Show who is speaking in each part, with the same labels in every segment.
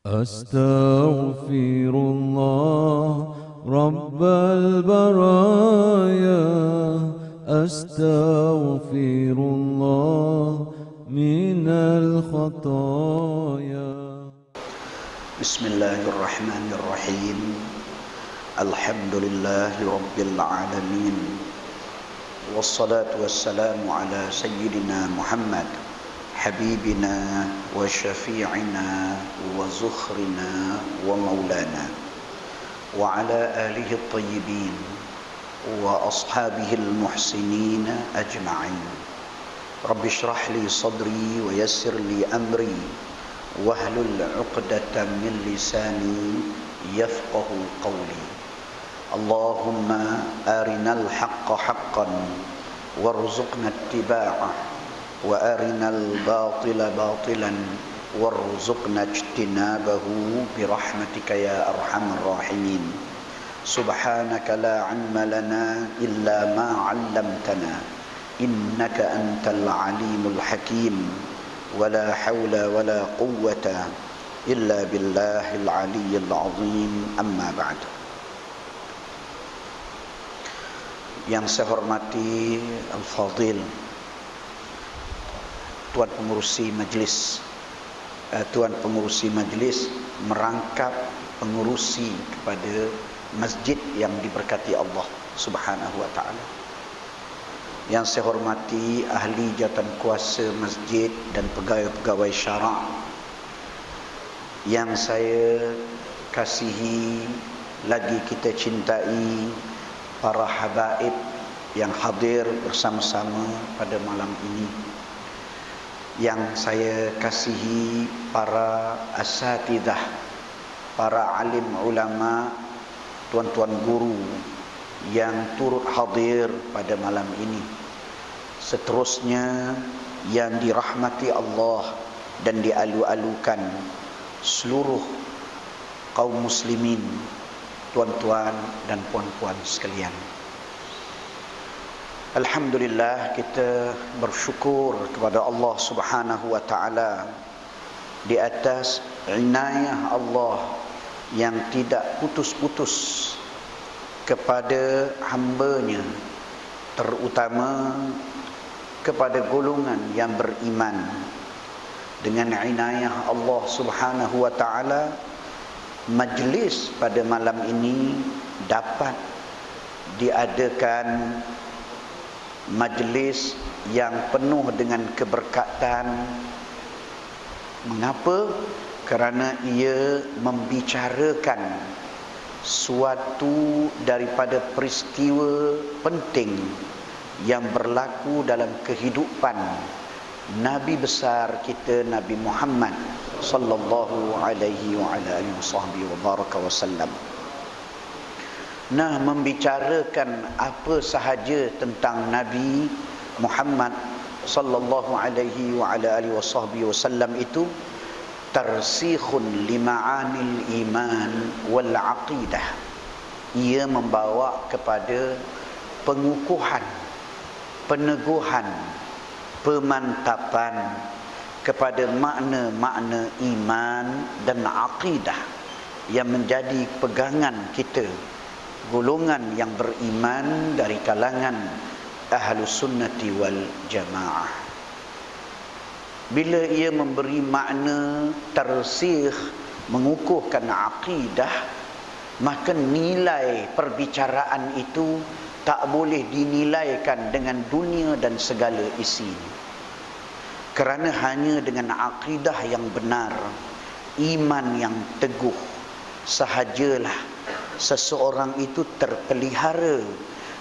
Speaker 1: أستغفر الله رب البرايا، أستغفر الله من الخطايا.
Speaker 2: بسم الله الرحمن الرحيم. الحمد لله رب العالمين، والصلاة والسلام على سيدنا محمد حبيبنا وشفيعنا وزخرنا ومولانا، وعلى آله الطيبين وأصحابه المحسنين أجمعين. رب اشرح لي صدري ويسر لي أمري واحلل عقدة من لساني يفقه قولي. اللهم أرنا الحق حقا وارزقنا اتباعه، وأرنا الباطل باطلا وارزقنا اجتنابه برحمتك يا أرحم الراحمين. سبحانك لا علم لنا إلا ما علمتنا، إنك أنت العليم الحكيم. ولا حول ولا قوة إلا بالله العلي العظيم. أما بعد. Yang saya hormati Al-Fadil Tuan Pengurusi Majlis, Tuan Pengurusi Majlis merangkap pengurusi kepada masjid yang diberkati Allah Subhanahu wa taala. Yang saya hormati ahli jawatan kuasa masjid dan pegawai-pegawai syarak. Yang saya kasihi lagi kita cintai para habaib yang hadir bersama-sama pada malam ini. Yang saya kasihi para asatidah, para alim ulama, tuan-tuan guru yang turut hadir pada malam ini. Seterusnya yang dirahmati Allah dan dialu-alukan seluruh kaum muslimin, tuan-tuan dan puan-puan sekalian. Alhamdulillah, kita bersyukur kepada Allah Subhanahu wa taala di atas inayah Allah yang tidak putus-putus kepada hamba-Nya, terutama kepada golongan yang beriman. Dengan inayah Allah Subhanahu wa taala, majlis pada malam ini dapat diadakan majlis yang penuh dengan keberkatan. Mengapa? Kerana ia membicarakan suatu daripada peristiwa penting yang berlaku dalam kehidupan Nabi besar kita, Nabi Muhammad sallallahu alaihi wa ala alihi wa baraka wasallam. Nah, membicarakan apa sahaja tentang Nabi Muhammad sallallahu alaihi wa ala alihi wasallam itu tarsikhun lima'anil iman wal aqidah. Ia membawa kepada pengukuhan, peneguhan, pemantapan kepada makna-makna iman dan aqidah yang menjadi pegangan kita, golongan yang beriman dari kalangan Ahlus Sunnati wal Jamaah. Bila ia memberi makna tarsikh, mengukuhkan akidah, maka nilai perbicaraan itu tak boleh dinilaikan dengan dunia dan segala isinya. Kerana hanya dengan akidah yang benar, iman yang teguh, sahajalah seseorang itu terpelihara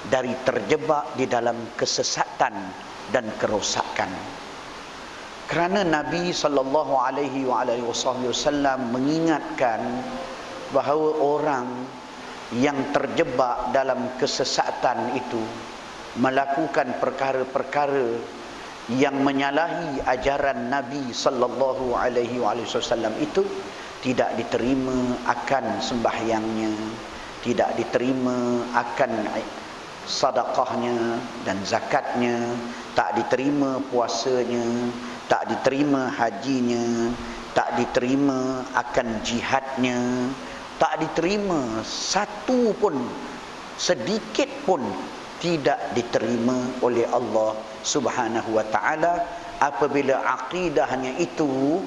Speaker 2: dari terjebak di dalam kesesatan dan kerosakan. Kerana Nabi sallallahu alaihi wasallam mengingatkan bahawa orang yang terjebak dalam kesesatan itu melakukan perkara-perkara yang menyalahi ajaran Nabi sallallahu alaihi wasallam itu tidak diterima akan sembahyangnya, tidak diterima akan sedekahnya dan zakatnya, tak diterima puasanya, tak diterima hajinya, tak diterima akan jihadnya, tak diterima satu pun, sedikit pun tidak diterima oleh Allah Subhanahu wa taala apabila akidahnya itu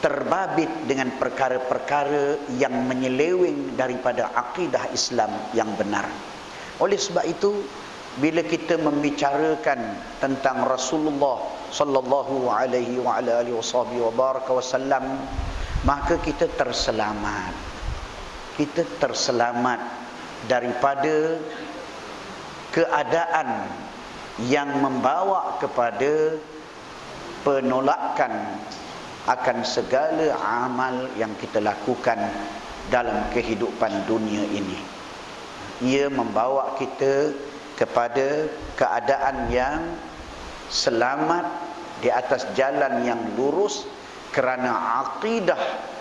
Speaker 2: terbabit dengan perkara-perkara yang menyeleweng daripada akidah Islam yang benar. Oleh sebab itu, bila kita membicarakan tentang Rasulullah sallallahu alaihi wa ala alihi wasallam, maka kita terselamat. Kita terselamat daripada keadaan yang membawa kepada penolakan akan segala amal yang kita lakukan dalam kehidupan dunia ini. Ia membawa kita kepada keadaan yang selamat di atas jalan yang lurus kerana akidah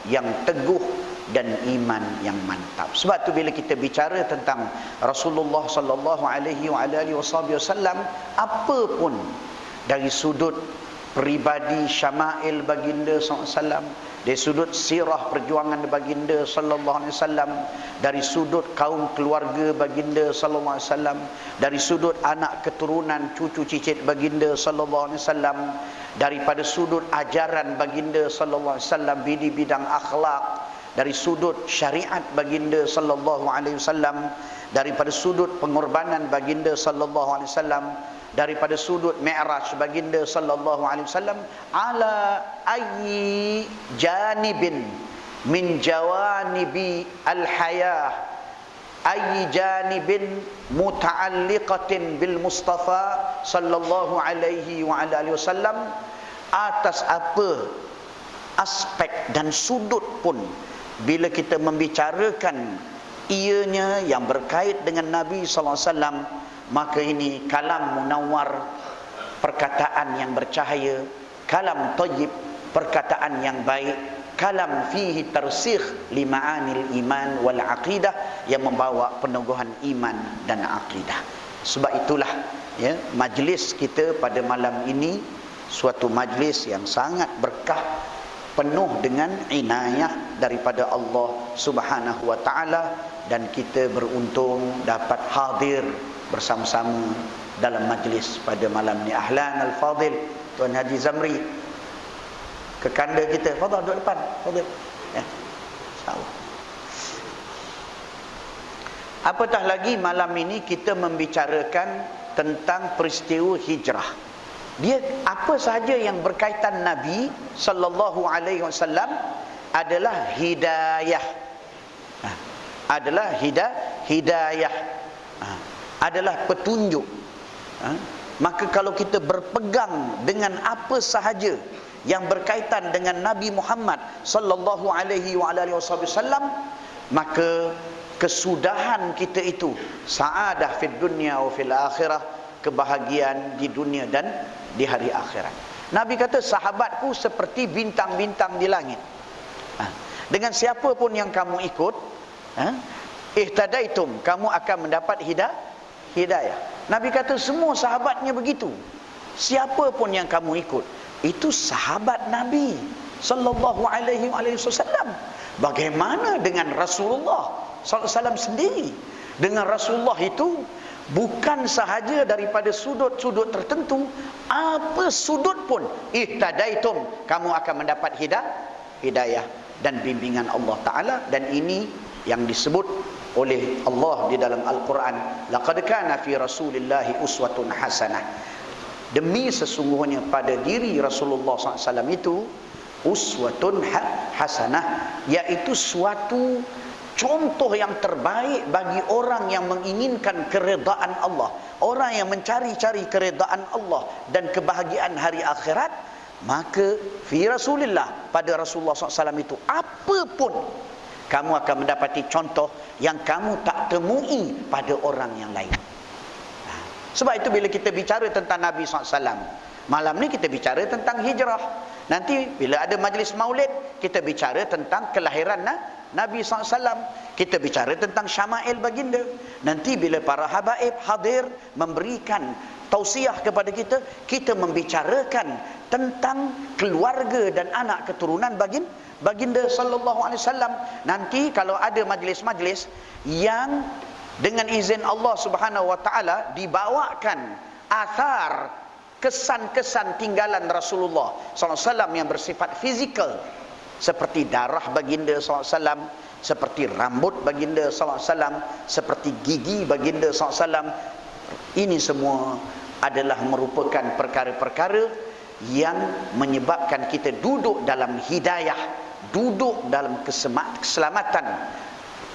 Speaker 2: yang teguh dan iman yang mantap. Sebab tu bila kita bicara tentang Rasulullah sallallahu alaihi wasallam, apa pun dari sudut peribadi syama'il baginda SAW, dari sudut sirah perjuangan baginda sallallahu alaihi wasallam, dari sudut kaum keluarga baginda sallallahu alaihi wasallam, dari sudut anak keturunan cucu cicit baginda sallallahu alaihi wasallam, daripada sudut ajaran baginda sallallahu alaihi wasallam di bidang akhlak, dari sudut syariat baginda sallallahu alaihi wasallam, daripada sudut pengorbanan baginda sallallahu alaihi wasallam, daripada sudut mi'raj baginda sallallahu alaihi wasallam, ala ayyi janibin min jawanibi al-hayah, ayyi janibin muta'alliqatin bil Mustafa sallallahu alaihi wa ala alihi wasallam, atas apa aspek dan sudut pun bila kita membicarakan ianya yang berkait dengan Nabi sallallahu alaihi wasallam, maka ini kalam munawwar, perkataan yang bercahaya, kalam thayyib, perkataan yang baik, kalam fihi tarsikh li ma'anil iman wal aqidah, yang membawa peneguhan iman dan aqidah. Sebab itulah ya, majlis kita pada malam ini suatu majlis yang sangat berkah, penuh dengan inayah daripada Allah Subhanahu wa taala, dan kita beruntung dapat hadir bersama-sama dalam majlis pada malam ni. Ahlan al-fadil Tuan Haji Zamri, kekanda kita, fadal duduk depan, fadil ya, insyaallah. Apatah lagi malam ini kita membicarakan tentang peristiwa hijrah. Dia apa sahaja yang berkaitan Nabi sallallahu alaihi wasallam adalah hidayah. Adalah hidayah. Adalah petunjuk. Maka kalau kita berpegang dengan apa sahaja yang berkaitan dengan Nabi Muhammad sallallahu alaihi wasallam, maka kesudahan kita itu saadah fid dunya wa fil akhirah, kebahagiaan di dunia dan di hari akhirat. Nabi kata sahabatku seperti bintang-bintang di langit. Dengan siapa pun yang kamu ikut, ihtadaitum, kamu akan mendapat hidayah. Nabi kata semua sahabatnya begitu. Siapa pun yang kamu ikut, itu sahabat Nabi sallallahu alaihi wasallam. Bagaimana dengan Rasulullah sallallahu alaihi wasallam sendiri? Dengan Rasulullah itu bukan sahaja daripada sudut-sudut tertentu, apa sudut pun ihtadaitum, kamu akan mendapat hidayah dan bimbingan Allah Ta'ala. Dan ini yang disebut oleh Allah di dalam Al-Quran, laqad kana fi rasulillahi uswatun hasanah. Demi sesungguhnya pada diri Rasulullah SAW itu uswatun hasanah, iaitu suatu contoh yang terbaik bagi orang yang menginginkan keredaan Allah, orang yang mencari-cari keredaan Allah dan kebahagiaan hari akhirat. Maka fi Rasulillah, pada Rasulullah SAW itu apa pun kamu akan mendapati contoh yang kamu tak temui pada orang yang lain. Sebab itu bila kita bicara tentang Nabi SAW, malam ni kita bicara tentang hijrah. Nanti bila ada majlis maulid, kita bicara tentang kelahiran Nabi SAW. Kita bicara tentang syama'il baginda. Nanti bila para habaib hadir memberikan tausiah kepada kita, kita membicarakan tentang keluarga dan anak keturunan baginda sallallahu alaihi wasallam. Nanti kalau ada majlis-majlis yang dengan izin Allah Subhanahu wa taala dibawakan athar, kesan-kesan tinggalan Rasulullah SAW yang bersifat fizikal, seperti darah baginda SAW, seperti rambut baginda SAW, seperti gigi baginda SAW. Ini semua adalah merupakan perkara-perkara yang menyebabkan kita duduk dalam hidayah, duduk dalam keselamatan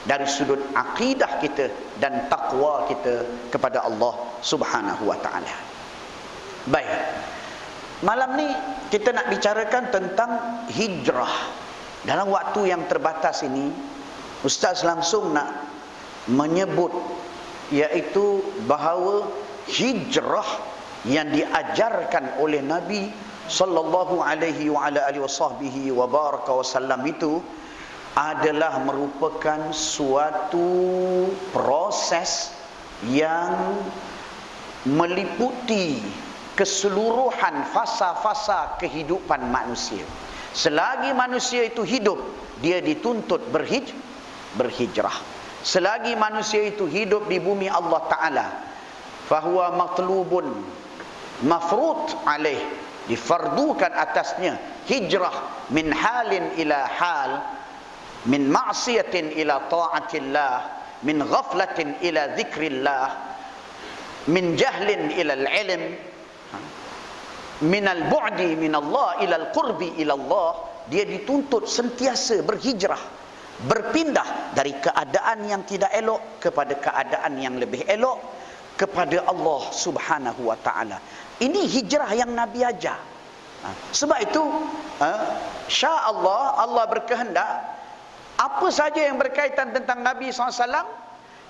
Speaker 2: dari sudut akidah kita dan takwa kita kepada Allah Subhanahu wa taala. Baik. Malam ni kita nak bicarakan tentang hijrah. Dalam waktu yang terbatas ini, Ustaz langsung nak menyebut iaitu bahawa hijrah yang diajarkan oleh Nabi sallallahu alaihi wa ala alihi wasahbihi wa baraka wasallam itu adalah merupakan suatu proses yang meliputi keseluruhan fasa-fasa kehidupan manusia. Selagi manusia itu hidup, dia dituntut berhijrah. Selagi manusia itu hidup di bumi Allah Ta'ala, fahuwa matlubun mafrud alaih, difardukan atasnya hijrah min halin ila hal, min ma'siyatin ila ta'atillah, min ghaflatin ila zikrillah, min jahlin ila al-ilm, min al-bu'di min Allah ila al-qurbi ila Allah. Dia dituntut sentiasa berhijrah, berpindah dari keadaan yang tidak elok kepada keadaan yang lebih elok kepada Allah Subhanahu wa taala. Ini hijrah yang Nabi ajar. Sebab itu sya Allah berkehendak apa saja yang berkaitan tentang Nabi SAW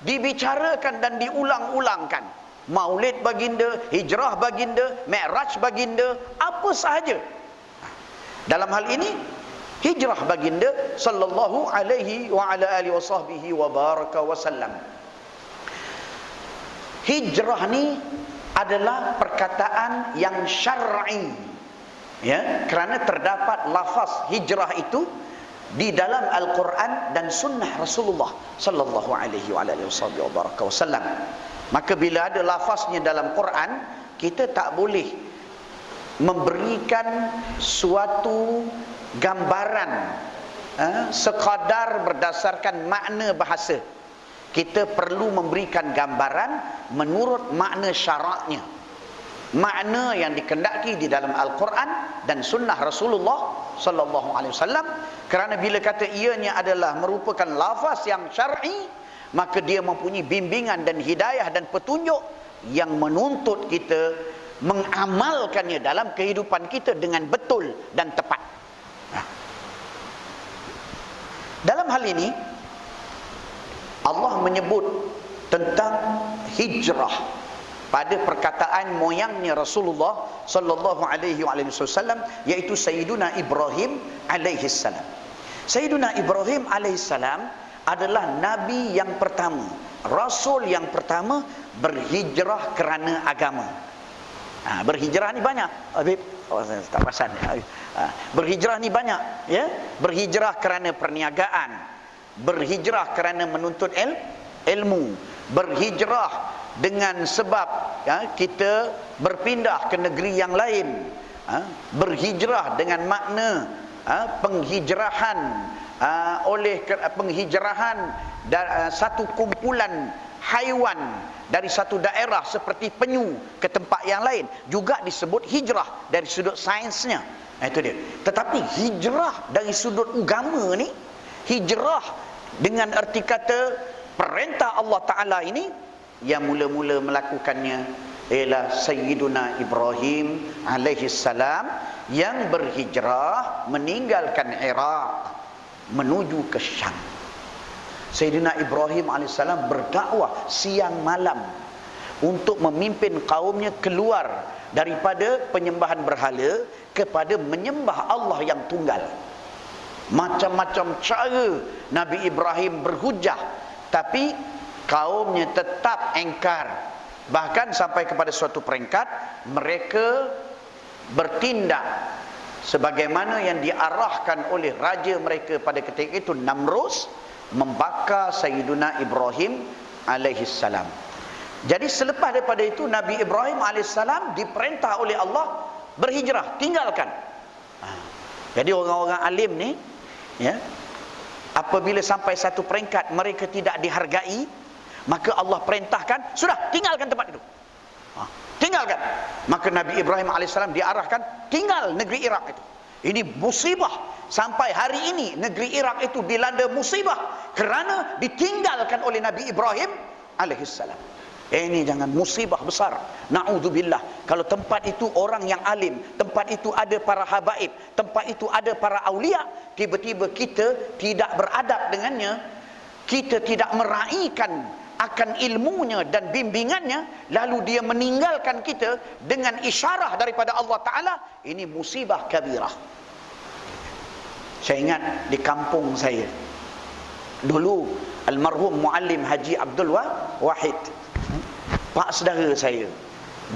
Speaker 2: dibicarakan dan diulang-ulangkan. Maulid baginda, hijrah baginda, mi'raj baginda, apa sahaja. Dalam hal ini hijrah baginda sallallahu alaihi wa ala alihi wasahbihi wa baraka wasallam. Hijrah ni adalah perkataan yang syar'i, ya, kerana terdapat lafaz hijrah itu di dalam Al-Quran dan sunnah Rasulullah sallallahu alaihi wa ala alihi wasahbihi wa baraka wasallam. Maka bila ada lafaznya dalam Quran, kita tak boleh memberikan suatu gambaran sekadar berdasarkan makna bahasa. Kita perlu memberikan gambaran menurut makna syaraknya, makna yang dikendaki di dalam Al-Quran dan sunnah Rasulullah sallallahu alaihi wasallam. Kerana bila kata ianya adalah merupakan lafaz yang syar'i, maka dia mempunyai bimbingan dan hidayah dan petunjuk yang menuntut kita mengamalkannya dalam kehidupan kita dengan betul dan tepat. Dalam hal ini Allah menyebut tentang hijrah pada perkataan moyangnya Rasulullah sallallahu alaihi wasallam, iaitu Sayyiduna Ibrahim alaihi salam. Sayyiduna Ibrahim alaihi salam adalah nabi yang pertama, rasul yang pertama berhijrah kerana agama. Berhijrah ni banyak, Habib. Tak perasan. Berhijrah ni banyak, ya. Berhijrah kerana perniagaan, berhijrah kerana menuntut ilmu, berhijrah dengan sebab kita berpindah ke negeri yang lain, berhijrah dengan makna penghijrahan oleh penghijrahan satu kumpulan haiwan dari satu daerah seperti penyu ke tempat yang lain juga disebut hijrah dari sudut sainsnya. Itu dia. Tetapi hijrah dari sudut agama ni, hijrah dengan erti kata perintah Allah Ta'ala ini, yang mula-mula melakukannya ialah Sayyiduna Ibrahim alaihi salam, yang berhijrah meninggalkan Iraq menuju ke Syam. Sayyidina Ibrahim AS berdakwah siang malam untuk memimpin kaumnya keluar daripada penyembahan berhala kepada menyembah Allah yang tunggal. Macam-macam cara Nabi Ibrahim berhujah, tapi kaumnya tetap engkar, Bahkan sampai kepada suatu peringkat mereka bertindak sebagaimana yang diarahkan oleh raja mereka pada ketika itu, Namrus, membakar Sayyiduna Ibrahim alaihissalam. Jadi selepas daripada itu Nabi Ibrahim alaihissalam diperintah oleh Allah berhijrah, tinggalkan. Jadi orang-orang alim ni, ya, apabila sampai satu peringkat mereka tidak dihargai, maka Allah perintahkan, sudah, tinggalkan tempat itu. Tinggalkan. Maka Nabi Ibrahim alaihissalam diarahkan tinggal negeri Iraq itu. Ini musibah. Sampai hari ini negeri Iraq itu dilanda musibah kerana ditinggalkan oleh Nabi Ibrahim alaihissalam. Ini jangan musibah besar. Na'udzubillah. Kalau tempat itu orang yang alim, tempat itu ada para habaib, tempat itu ada para aulia, tiba-tiba kita tidak beradab dengannya, kita tidak meraihkan akan ilmunya dan bimbingannya, lalu dia meninggalkan kita dengan isyarah daripada Allah Ta'ala, ini musibah kabirah. Saya ingat di kampung saya dulu, almarhum Muallim Haji Abdul Wahid, pak saudara saya,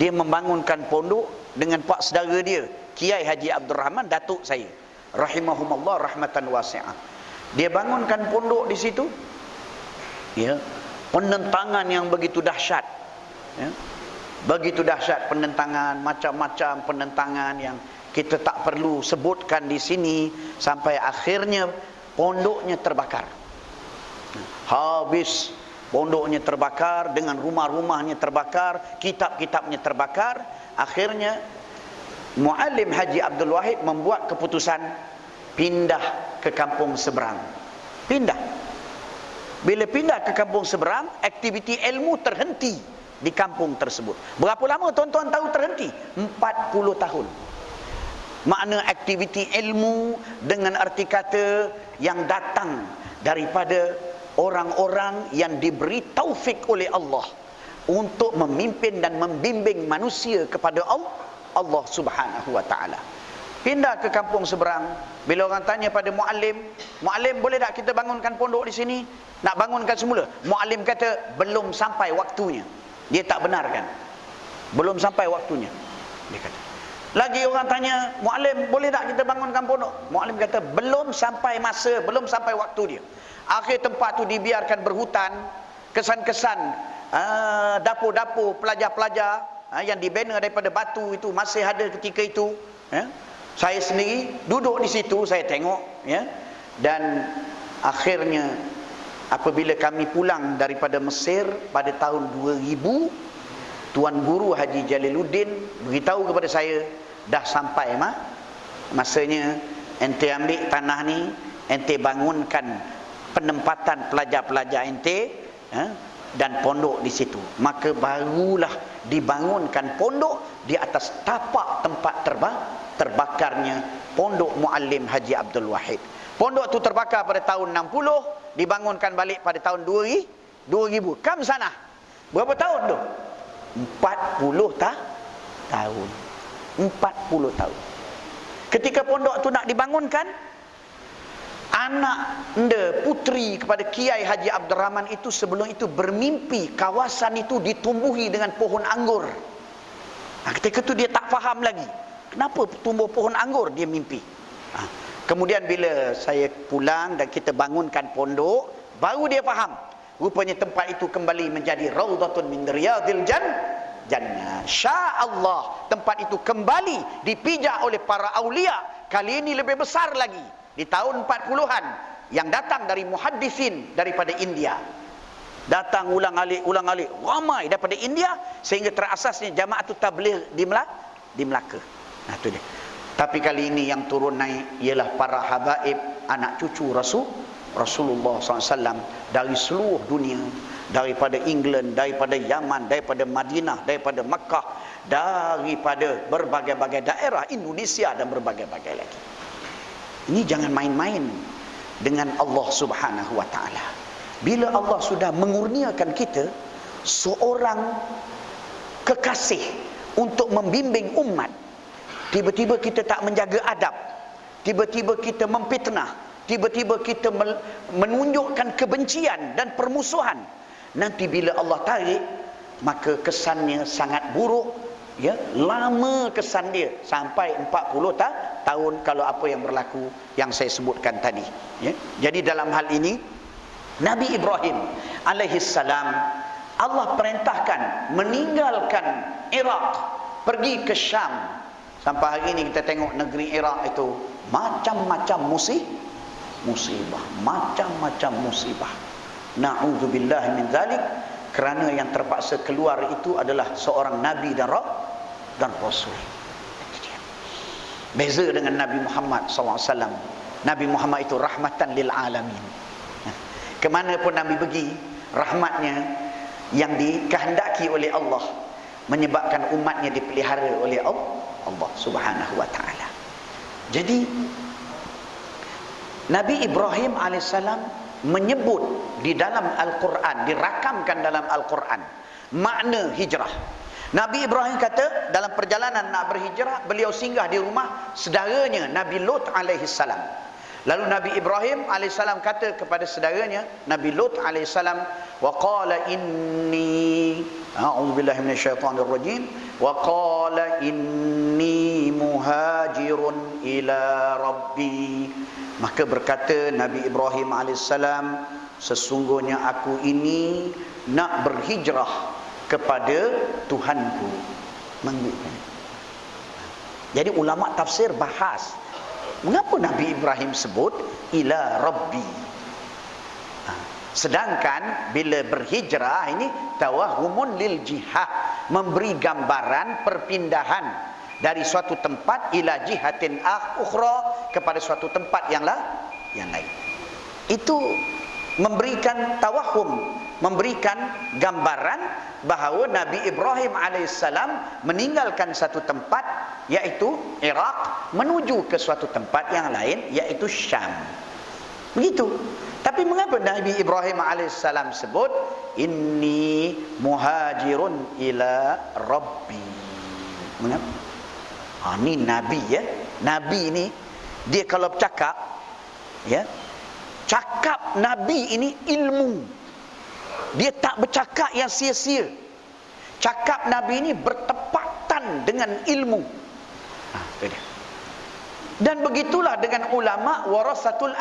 Speaker 2: dia membangunkan pondok dengan pak saudara dia, Kiai Haji Abdul Rahman, datuk saya, rahimahumullah rahmatan wasi'ah. Dia bangunkan pondok di situ, ya, penentangan yang begitu dahsyat, ya, begitu dahsyat penentangan, macam-macam penentangan yang kita tak perlu sebutkan di sini, sampai akhirnya pondoknya terbakar. Habis pondoknya terbakar, dengan rumah-rumahnya terbakar, kitab-kitabnya terbakar. Akhirnya Muallim Haji Abdul Wahid membuat keputusan pindah ke kampung seberang. Pindah. Bila pindah ke kampung seberang, aktiviti ilmu terhenti di kampung tersebut. Berapa lama tuan-tuan tahu terhenti? 40 tahun. Makna aktiviti ilmu dengan arti kata yang datang daripada orang-orang yang diberi taufik oleh Allah untuk memimpin dan membimbing manusia kepada Allah Subhanahu wa ta'ala. Pindah ke kampung seberang. Bila orang tanya pada Muallim, Muallim boleh tak kita bangunkan pondok di sini? Nak bangunkan semula. Muallim kata belum sampai waktunya. Dia tak benarkan. Belum sampai waktunya, dia kata. Lagi orang tanya, Muallim boleh tak kita bangunkan pondok? Muallim kata belum sampai masa, belum sampai waktu dia. Akhir tempat tu dibiarkan berhutan. Kesan-kesan dapur-dapur pelajar-pelajar yang dibina daripada batu itu masih ada ketika itu, ya. Saya sendiri duduk di situ, saya tengok, ya. Dan akhirnya apabila kami pulang daripada Mesir pada tahun 2000, Tuan Guru Haji Jaliluddin beritahu kepada saya, dah sampai masanya ente ambil tanah ni, ente bangunkan penempatan pelajar-pelajar ente, ya, dan pondok di situ. Maka barulah dibangunkan pondok di atas tapak tempat terbakarnya pondok Muallim Haji Abdul Wahid. Pondok tu terbakar pada tahun 60, dibangunkan balik pada tahun 2000. Kam sana. Berapa tahun tu? 40 tahun. 40 tahun. Ketika pondok tu nak dibangunkan, anak puteri kepada Kiai Haji Abdul Rahman itu sebelum itu bermimpi kawasan itu ditumbuhi dengan pohon anggur. Ketika itu dia tak faham lagi kenapa tumbuh pohon anggur, dia mimpi. Kemudian bila saya pulang dan kita bangunkan pondok, baru dia faham. Rupanya tempat itu kembali menjadi raudhatun min riyadil jannah. Sya-Allah, tempat itu kembali dipijak oleh para aulia. Kali ini lebih besar lagi. Di tahun 40-an yang datang dari muhaddisin daripada India. Datang ulang-alik ramai daripada India sehingga terasasnya Jamaatul Tabligh di Melaka. Nah, itu dia. Tapi kali ini yang turun naik ialah para habaib, anak cucu Rasulullah SAW dari seluruh dunia, daripada England, daripada Yaman, daripada Madinah, daripada Makkah, daripada berbagai-bagai daerah Indonesia dan berbagai-bagai lagi. Ini jangan main-main dengan Allah Subhanahu wa ta'ala. Bila Allah sudah mengurniakan kita seorang kekasih untuk membimbing umat, tiba-tiba kita tak menjaga adab, tiba-tiba kita memfitnah, tiba-tiba kita menunjukkan kebencian dan permusuhan, nanti bila Allah tarik, maka kesannya sangat buruk, ya, lama kesan dia sampai 40 tahun kalau apa yang berlaku yang saya sebutkan tadi, ya. Jadi dalam hal ini Nabi Ibrahim alaihi salam, Allah perintahkan meninggalkan Iraq, pergi ke Syam. Sampai hari ini kita tengok negeri Iraq itu macam-macam musibah, macam-macam musibah. Na'udzubillah min zalik, kerana yang terpaksa keluar itu adalah seorang nabi dan rasul. Beza dengan Nabi Muhammad SAW. Nabi Muhammad itu rahmatan lil alamin. Kemana pun Nabi pergi, rahmatnya yang dikehendaki oleh Allah menyebabkan umatnya dipelihara oleh Allah Subhanahu wa ta'ala. Jadi Nabi Ibrahim alaihissalam menyebut di dalam Al-Quran, dirakamkan dalam Al-Quran makna hijrah. Nabi Ibrahim kata dalam perjalanan nak berhijrah, beliau singgah di rumah saudaranya Nabi Lut alaihissalam. Lalu Nabi Ibrahim alaihissalam kata kepada saudaranya Nabi Lut alaihissalam, wa qala inni a'udzubillahi minasyaitonir rajim, wa qala inni muhajirun ila rabbi. Maka berkata Nabi Ibrahim alaihissalam, sesungguhnya aku ini nak berhijrah kepada Tuhanku. Jadi ulama tafsir bahas mengapa Nabi Ibrahim sebut ila rabbi. Sedangkan bila berhijrah ini tawahumun lil jihad, memberi gambaran perpindahan dari suatu tempat ila jihatin ukhra, kepada suatu tempat yang lain. Itu memberikan tawahum, memberikan gambaran bahawa Nabi Ibrahim alaihissalam meninggalkan satu tempat iaitu Iraq menuju ke suatu tempat yang lain iaitu Syam. Begitu. Tapi mengapa Nabi Ibrahim alaihissalam sebut inni muhajirun ila rabbi? Mengapa? Ini Nabi, ya. Nabi ini dia kalau bercakap, ya, cakap Nabi ini ilmu. Dia tak bercakap yang sia-sia. Cakap Nabi ini bertepatan dengan ilmu. Itu dia. Dan begitulah dengan ulama warasatul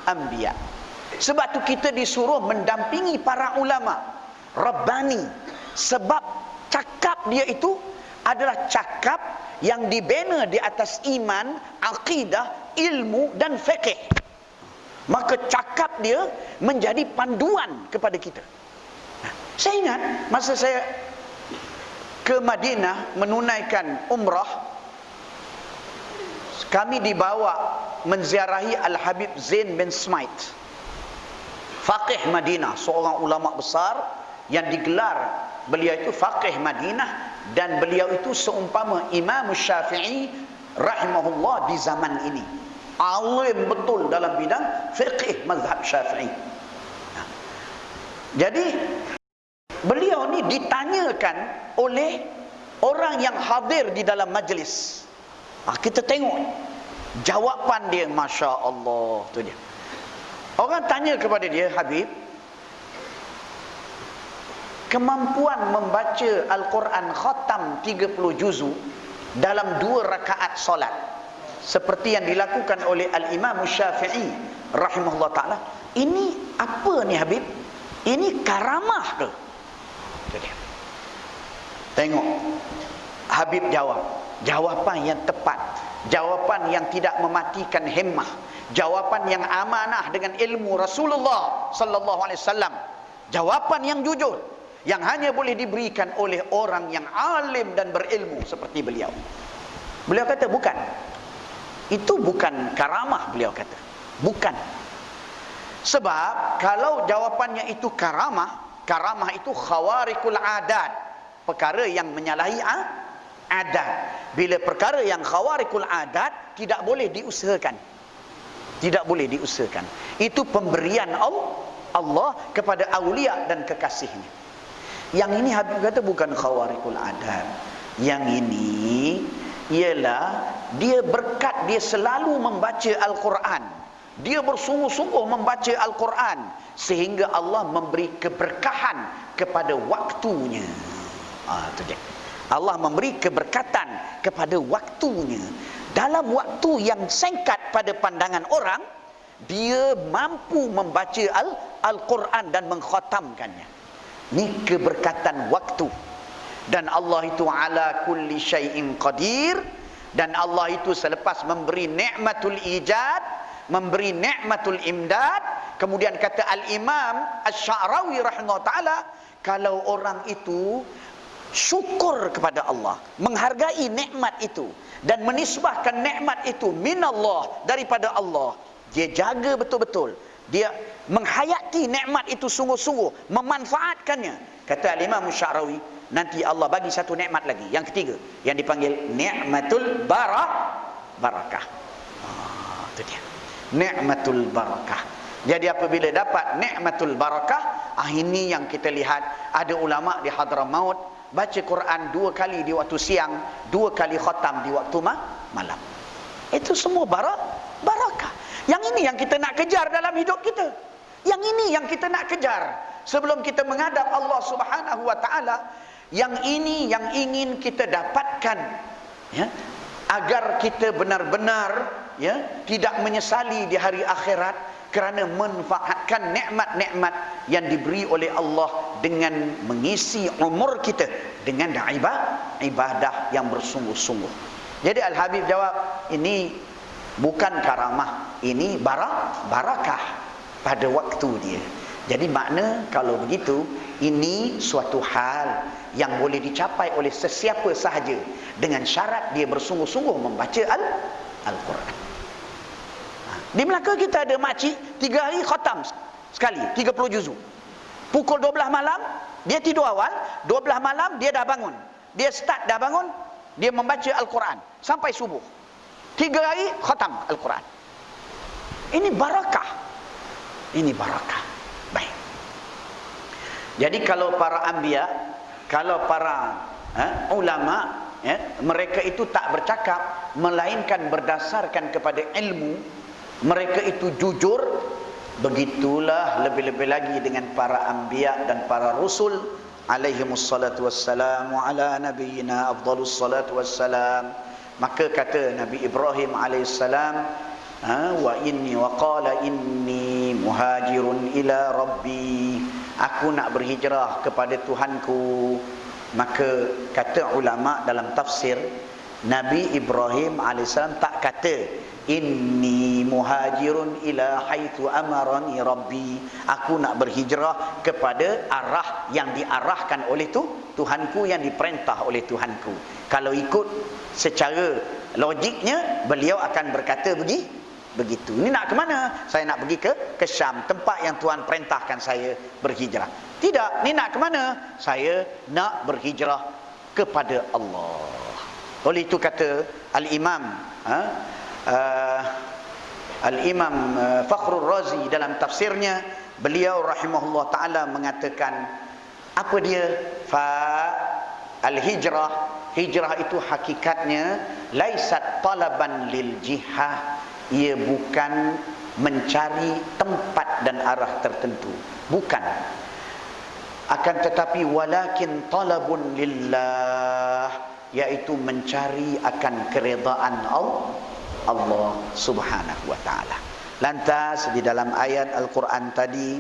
Speaker 2: anbiya. Sebab tu kita disuruh mendampingi para ulama Rabbani. Sebab cakap dia itu adalah cakap yang dibina di atas iman, akidah, ilmu dan fiqh. Maka cakap dia menjadi panduan kepada kita. Saya ingat masa saya ke Madinah menunaikan umrah, kami dibawa menziarahi Al-Habib Zain bin Smait, faqih Madinah, seorang ulama besar yang digelar beliau itu faqih Madinah, dan beliau itu seumpama Imam Syafi'i rahimahullah di zaman ini. Alim betul dalam bidang fiqh mazhab Syafi'i. Jadi beliau ni ditanyakan oleh orang yang hadir di dalam majlis. Kita tengok jawapan dia, Masya Allah, tu dia. Orang tanya kepada dia, Habib, kemampuan membaca Al-Quran khatam 30 juzu dalam 2 rakaat solat seperti yang dilakukan oleh Al-Imam Syafi'i rahimahullah ta'ala, ini apa ni Habib? Ini karamah ke? Tengok Habib jawab, jawapan yang tepat, jawapan yang tidak mematikan himmah, jawapan yang amanah dengan ilmu Rasulullah sallallahu alaihi wasallam, jawapan yang jujur yang hanya boleh diberikan oleh orang yang alim dan berilmu seperti beliau. Beliau kata bukan. Itu bukan karamah, beliau kata. Bukan. Sebab kalau jawapannya itu karamah, karamah itu khawarikul adat, perkara yang menyalahi adat. Bila perkara yang khawarikul adat tidak boleh diusahakan. Tidak boleh diusahakan. Itu pemberian Allah kepada awliya dan kekasihnya. Yang ini Habib kata bukan khawarikul adat. Yang ini ialah dia berkat dia selalu membaca Al-Quran dia bersungguh-sungguh membaca Al-Quran sehingga Allah memberi keberkahan kepada waktunya. Itu dia. Allah memberi keberkatan kepada waktunya. Dalam waktu yang singkat pada pandangan orang, dia mampu membaca Al-Quran dan mengkhatamkannya. Ini keberkatan waktu. Dan Allah itu ala kulli syai'in qadir. Dan Allah itu selepas memberi ni'matul ijad, memberi ni'matul imdad, kemudian kata Al-Imam Asy-Sya'rawi rahimahullah ta'ala, kalau orang itu syukur kepada Allah, menghargai nikmat itu dan menisbahkan nikmat itu minallah, daripada Allah, dia jaga betul-betul, dia menghayati nikmat itu sungguh-sungguh, memanfaatkannya. Kata Al-Imam Asy-Sya'rawi, nanti Allah bagi satu nikmat lagi, yang ketiga, yang dipanggil ni'matul barakah. Itu dia, ni'matul barakah. Jadi apabila dapat ni'matul barakah, ini yang kita lihat ada ulama di Hadramaut baca Quran 2 kali di waktu siang, 2 kali khatam di waktu malam. Itu semua barakah. Yang ini yang kita nak kejar dalam hidup kita. Yang ini yang kita nak kejar sebelum kita menghadap Allah Subhanahu wa taala. Yang ini yang ingin kita dapatkan, ya, agar kita benar-benar, ya, tidak menyesali di hari akhirat kerana manfaatkan nikmat-nikmat yang diberi oleh Allah dengan mengisi umur kita dengan ibadah yang bersungguh-sungguh. Jadi Al-Habib jawab, ini bukan karamah, ini barakah pada waktu dia. Jadi makna kalau begitu, ini suatu hal yang boleh dicapai oleh sesiapa sahaja dengan syarat dia bersungguh-sungguh membaca Al-Quran. Di Melaka kita ada makcik 3 hari khatam sekali 30 juzuk. Pukul 12 malam dia tidur awal, 12 malam dia dah bangun. Dia start dah bangun, dia membaca Al-Quran sampai subuh. 3 hari khatam Al-Quran. Ini barakah. Ini barakah. Baik. Jadi kalau para anbiya, kalau para ulama, ya, mereka itu tak bercakap melainkan berdasarkan kepada ilmu. Mereka itu jujur. Begitulah lebih-lebih lagi dengan para anbiya dan para rasul alaihimus salatu wassalamu ala nabiyyina afdalus salatu wassalam. Maka kata Nabi Ibrahim alaihissalam, wa qala inni muhajirun ila rabbi, aku nak berhijrah kepada Tuhanku. Maka kata ulama dalam tafsir, Nabi Ibrahim alaihissalam tak kata inni muhajirun ila haitsu amarani rabbi, aku nak berhijrah kepada arah yang diarahkan oleh Tuhanku, yang diperintah oleh Tuhanku. Kalau ikut secara logiknya, beliau akan berkata begitu. Ini nak ke mana? Saya nak pergi ke Syam, tempat yang Tuhan perintahkan saya berhijrah. Tidak, ni nak ke mana? Saya nak berhijrah kepada Allah. Oleh itu kata Al-Imam Al-Imam Fakhrul Razi dalam tafsirnya, beliau rahimahullah ta'ala mengatakan, apa dia? Al-hijrah, hijrah itu hakikatnya laisat talaban lil jihah, ia bukan mencari tempat dan arah tertentu, bukan. Akan tetapi walakin talabun lillah, yaitu mencari akan keredaan Allah subhanahu wa ta'ala. Lantas di dalam ayat Al-Quran tadi,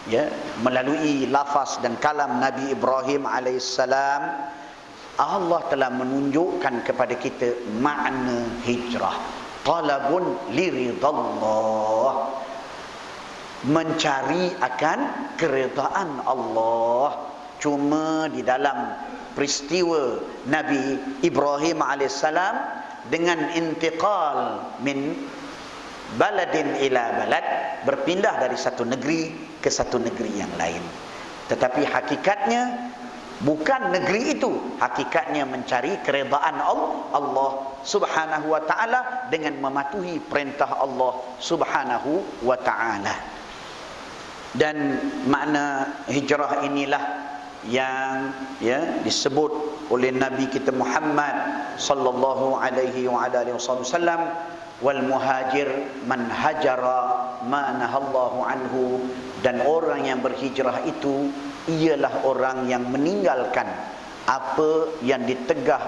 Speaker 2: ya, melalui lafaz dan kalam Nabi Ibrahim alaihissalam, Allah telah menunjukkan kepada kita makna hijrah. Talabun liridallah, mencari akan keredaan Allah. Cuma di dalam peristiwa Nabi Ibrahim alaihissalam, dengan intiqal min baladin ila balad, berpindah dari satu negeri ke satu negeri yang lain. Tetapi hakikatnya bukan negeri itu, hakikatnya mencari keredaan Allah subhanahu wa ta'ala dengan mematuhi perintah Allah subhanahu wa ta'ala. Dan makna hijrah inilah yang, ya, disebut oleh Nabi kita Muhammad sallallahu alaihi wa alihi wasallam wal muhajir man hajara ma nahallahu anhu, dan orang yang berhijrah itu ialah orang yang meninggalkan apa yang ditegah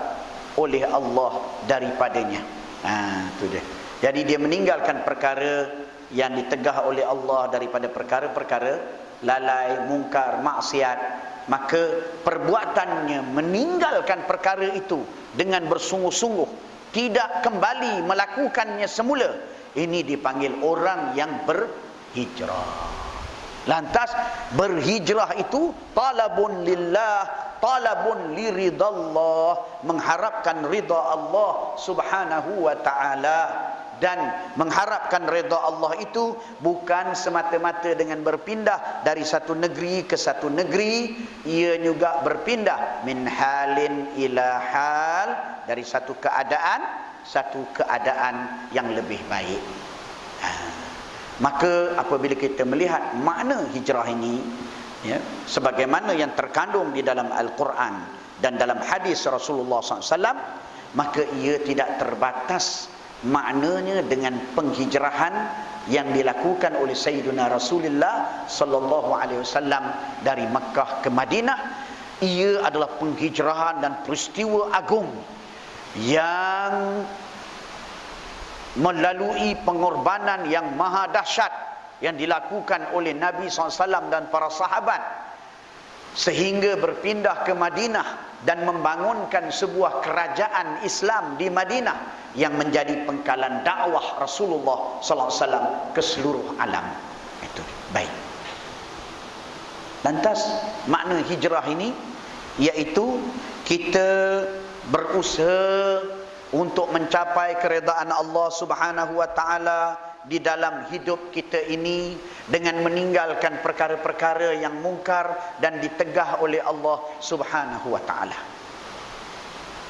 Speaker 2: oleh Allah daripadanya. Itu dia. Jadi dia meninggalkan perkara yang ditegah oleh Allah daripada perkara-perkara lalai, mungkar, maksiat, maka perbuatannya meninggalkan perkara itu dengan bersungguh-sungguh, tidak kembali melakukannya semula, ini dipanggil orang yang berhijrah. Lantas berhijrah itu talabun lillah, talabun liridallah, mengharapkan ridha Allah subhanahu wa ta'ala. Dan mengharapkan ridha Allah itu bukan semata-mata dengan berpindah dari satu negeri ke satu negeri, ia juga berpindah min halin ila hal, dari satu keadaan yang lebih baik. Maka apabila kita melihat makna hijrah ini, ya, sebagaimana yang terkandung di dalam Al-Quran dan dalam hadis Rasulullah SAW, maka ia tidak terbatas maknanya dengan penghijrahan yang dilakukan oleh Sayyidina Rasulullah sallallahu alaihi wasallam dari Makkah ke Madinah. Ia adalah penghijrahan dan peristiwa agung yang melalui pengorbanan yang maha dahsyat yang dilakukan oleh Nabi SAW dan para sahabat, sehingga berpindah ke Madinah dan membangunkan sebuah kerajaan Islam di Madinah yang menjadi pengkalan dakwah Rasulullah SAW ke seluruh alam. Itu baik. Lantas makna hijrah ini iaitu kita berusaha untuk mencapai keredaan Allah Subhanahu wa taala di dalam hidup kita ini dengan meninggalkan perkara-perkara yang mungkar dan ditegah oleh Allah Subhanahu wa taala.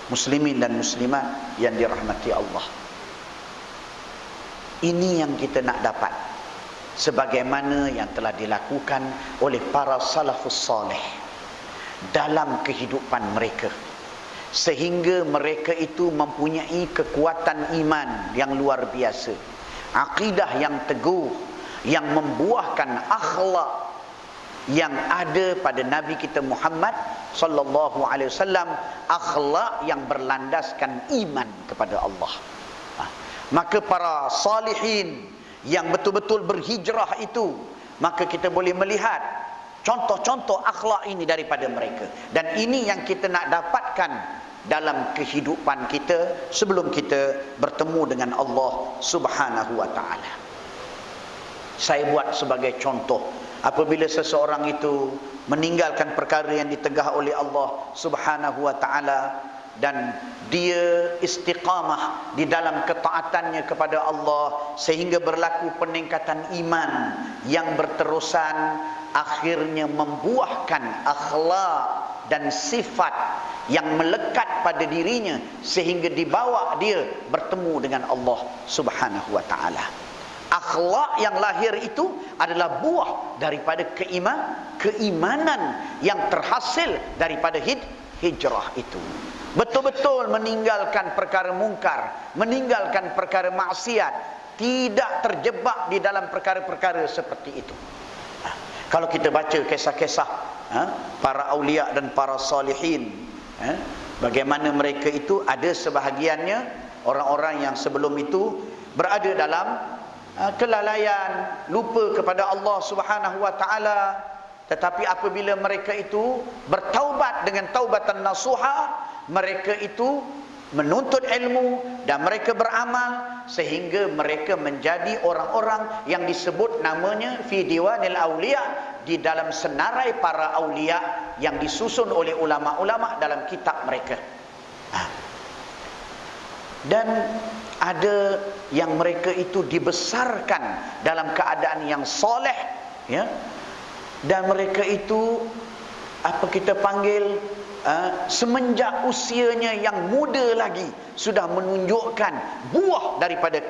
Speaker 2: Muslimin dan muslimat yang dirahmati Allah, ini yang kita nak dapat sebagaimana yang telah dilakukan oleh para salafus saleh dalam kehidupan mereka, sehingga mereka itu mempunyai kekuatan iman yang luar biasa, akidah yang teguh, yang membuahkan akhlak yang ada pada Nabi kita Muhammad sallallahu alaihi wasallam, akhlak yang berlandaskan iman kepada Allah. Maka para salihin yang betul-betul berhijrah itu, maka kita boleh melihat contoh-contoh akhlak ini daripada mereka, dan ini yang kita nak dapatkan dalam kehidupan kita sebelum kita bertemu dengan Allah Subhanahu wa taala. Saya buat sebagai contoh, apabila seseorang itu meninggalkan perkara yang ditegah oleh Allah Subhanahu wa taala dan dia istiqamah di dalam ketaatannya kepada Allah sehingga berlaku peningkatan iman yang berterusan, akhirnya membuahkan akhlak dan sifat yang melekat pada dirinya sehingga dibawa dia bertemu dengan Allah Subhanahu wa taala. Akhlak yang lahir itu adalah buah daripada keimanan yang terhasil daripada hijrah itu. Betul-betul meninggalkan perkara mungkar, meninggalkan perkara maksiat, tidak terjebak di dalam perkara-perkara seperti itu. Kalau kita baca kisah-kisah para aulia dan para salihin, bagaimana mereka itu ada sebahagiannya orang-orang yang sebelum itu berada dalam kelalaian, lupa kepada Allah Subhanahu wa taala, tetapi apabila mereka itu bertaubat dengan taubatan nasuha, mereka itu menuntut ilmu dan mereka beramal sehingga mereka menjadi orang-orang yang disebut namanya fi diwanil aulia, di dalam senarai para aulia yang disusun oleh ulama-ulama dalam kitab mereka. Dan ada yang mereka itu dibesarkan dalam keadaan yang soleh, ya, dan mereka itu apa kita panggil semenjak usianya yang muda lagi sudah menunjukkan buah daripada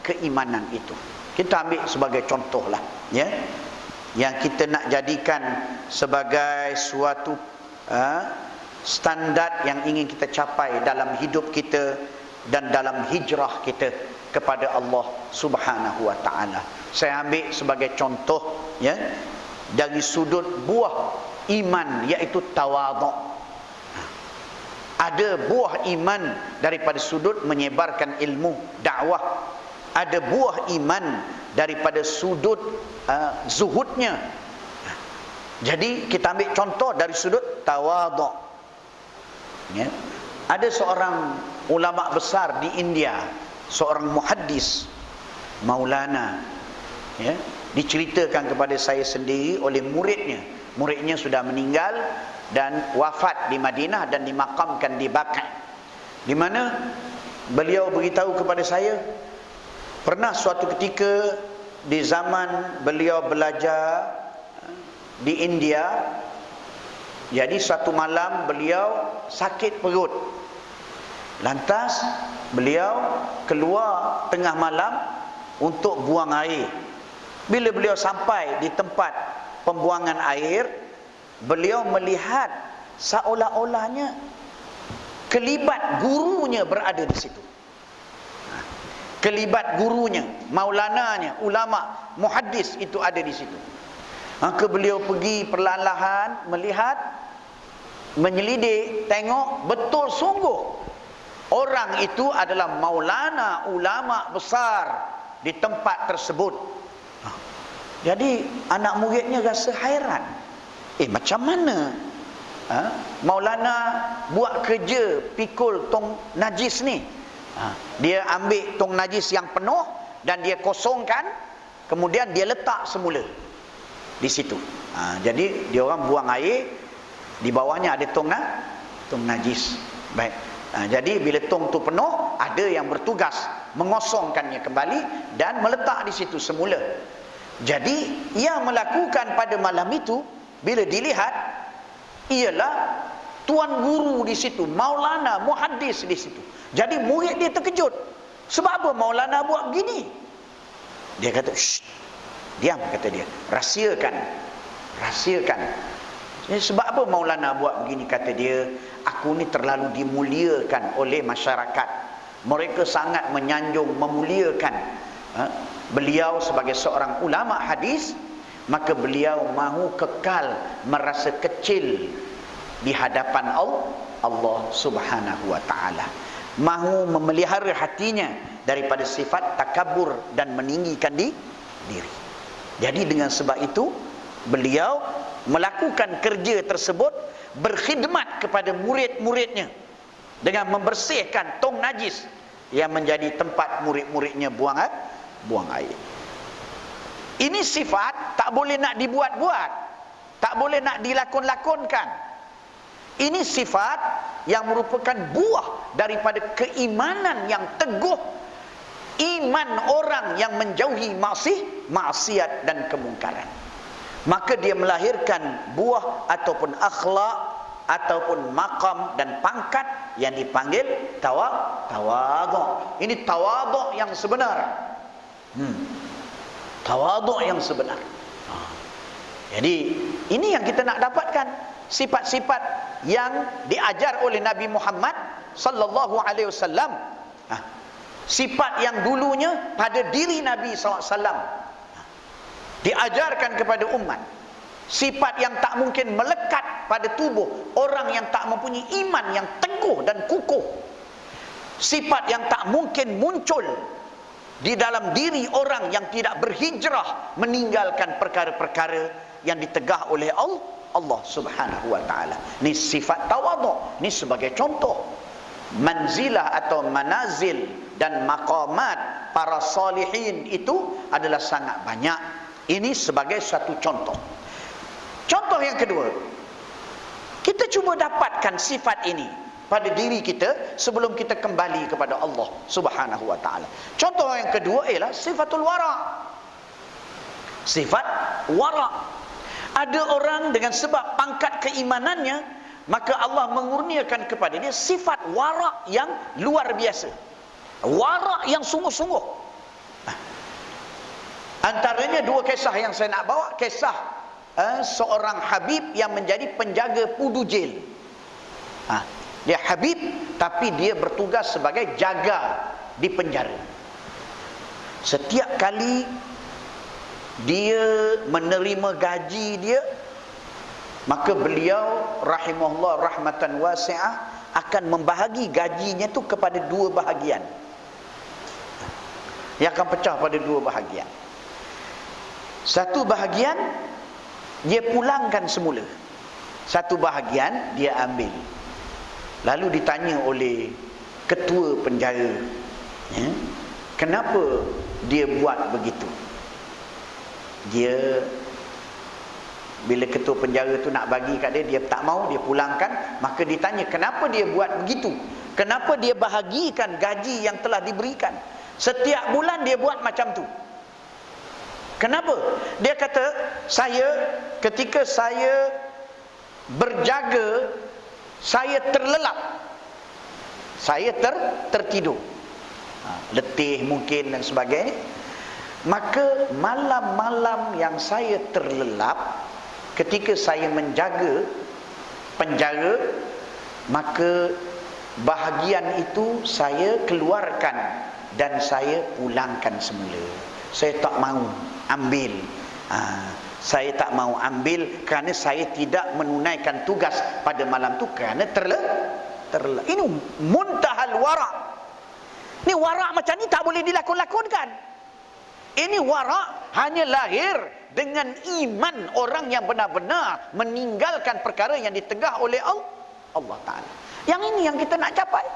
Speaker 2: keimanan itu. Kita ambil sebagai contoh lah, ya, yang kita nak jadikan sebagai suatu standar yang ingin kita capai dalam hidup kita dan dalam hijrah kita kepada Allah Subhanahu wa taala. Saya ambil sebagai contoh ya, dari sudut buah iman, iaitu tawaduk. Ada buah iman daripada sudut menyebarkan ilmu, dakwah. Ada buah iman daripada sudut zuhudnya. Jadi kita ambil contoh dari sudut tawaduk ya. Ada seorang ulama besar di India, seorang muhaddis, Maulana ya, diceritakan kepada saya sendiri oleh muridnya. Muridnya sudah meninggal dan wafat di Madinah dan dimakamkan di Baqi', di mana beliau beritahu kepada saya, pernah suatu ketika di zaman beliau belajar di India, jadi satu malam beliau sakit perut. Lantas beliau keluar tengah malam untuk buang air. Bila beliau sampai di tempat pembuangan air, beliau melihat seolah-olahnya kelibat gurunya berada di situ. Kelibat gurunya, maulananya, ulama, muhaddis itu ada di situ. Maka beliau pergi perlahan-lahan melihat, menyelidik, tengok betul sungguh orang itu adalah maulana, ulama besar di tempat tersebut. Jadi anak muridnya rasa hairan. Macam mana maulana buat kerja pikul tong najis ni? Dia ambil tong najis yang penuh dan dia kosongkan, kemudian dia letak semula di situ. Jadi dia orang buang air, di bawahnya ada tong najis. Baik. Jadi bila tong tu penuh, ada yang bertugas mengosongkannya kembali dan meletak di situ semula. Jadi yang melakukan pada malam itu, bila dilihat, ialah tuan guru di situ, maulana, muhaddis di situ. Jadi murid dia terkejut. Sebab apa maulana buat begini? Dia kata, "Shh, diam," kata dia. Rahsiakan. Jadi, sebab apa maulana buat begini? Kata dia, "Aku ni terlalu dimuliakan oleh masyarakat. Mereka sangat menyanjung, memuliakan beliau sebagai seorang ulama hadis, maka beliau mahu kekal merasa kecil di hadapan Allah Subhanahu wa taala. Mahu memelihara hatinya daripada sifat takabur dan meninggikan diri. Jadi dengan sebab itu beliau melakukan kerja tersebut, berkhidmat kepada murid-muridnya dengan membersihkan tong najis yang menjadi tempat murid-muridnya buang air. Ini sifat tak boleh nak dibuat-buat, tak boleh nak dilakon-lakonkan. Ini sifat yang merupakan buah daripada keimanan yang teguh, iman orang yang menjauhi maksiat dan kemungkaran. Maka dia melahirkan buah ataupun akhlak ataupun maqam dan pangkat yang dipanggil tawaduk. Ini tawaduk yang sebenar. Tawaduk yang sebenar. Jadi ini yang kita nak dapatkan, sifat-sifat yang diajar oleh Nabi Muhammad sallallahu alaihi wasallam. Sifat yang dulunya pada diri Nabi sallallahu alaihi wasallam diajarkan kepada umat. Sifat yang tak mungkin melekat pada tubuh orang yang tak mempunyai iman yang teguh dan kukuh. Sifat yang tak mungkin muncul di dalam diri orang yang tidak berhijrah meninggalkan perkara-perkara yang ditegah oleh Allah Subhanahu wa taala. Ni sifat tawaduk. Ni sebagai contoh. Manzilah atau manazil dan maqamat para salihin itu adalah sangat banyak. Ini sebagai satu contoh. Contoh yang kedua, kita cuba dapatkan sifat ini pada diri kita sebelum kita kembali kepada Allah Subhanahu wa taala. Contoh yang kedua ialah sifatul wara. Sifat wara. Ada orang dengan sebab pangkat keimanannya, maka Allah mengurniakan kepada dia sifat wara yang luar biasa. Wara yang sungguh-sungguh. Antaranya dua kisah yang saya nak bawa. Kisah seorang Habib yang menjadi penjaga pudu jail. Dia Habib, tapi dia bertugas sebagai jaga di penjara. Setiap kali dia menerima gaji dia, maka beliau rahimahullah rahmatan wasi'ah akan membahagi gajinya tu kepada dua bahagian. Yang akan pecah pada dua bahagian. Satu bahagian dia pulangkan semula. Satu bahagian dia ambil. Lalu ditanya oleh ketua penjara, ya, kenapa dia buat begitu? Dia, bila ketua penjara tu nak bagi kat dia, dia tak mau, dia pulangkan. Maka ditanya kenapa dia buat begitu, kenapa dia bahagikan gaji yang telah diberikan. Setiap bulan dia buat macam tu. Kenapa? Dia kata, ketika saya berjaga, saya terlelap, saya tertidur, letih mungkin dan sebagainya. Maka malam-malam yang saya terlelap, ketika saya menjaga penjara, maka bahagian itu saya keluarkan dan saya pulangkan semula. Saya tak mahu ambil. Saya tak mahu ambil kerana saya tidak menunaikan tugas pada malam tu kerana terlelap. Ini muntahal wara'. Ini wara' macam ni tak boleh dilakon-lakonkan. Ini wara' hanya lahir dengan iman orang yang benar-benar meninggalkan perkara yang ditegah oleh Allah Ta'ala. Yang ini yang kita nak capai.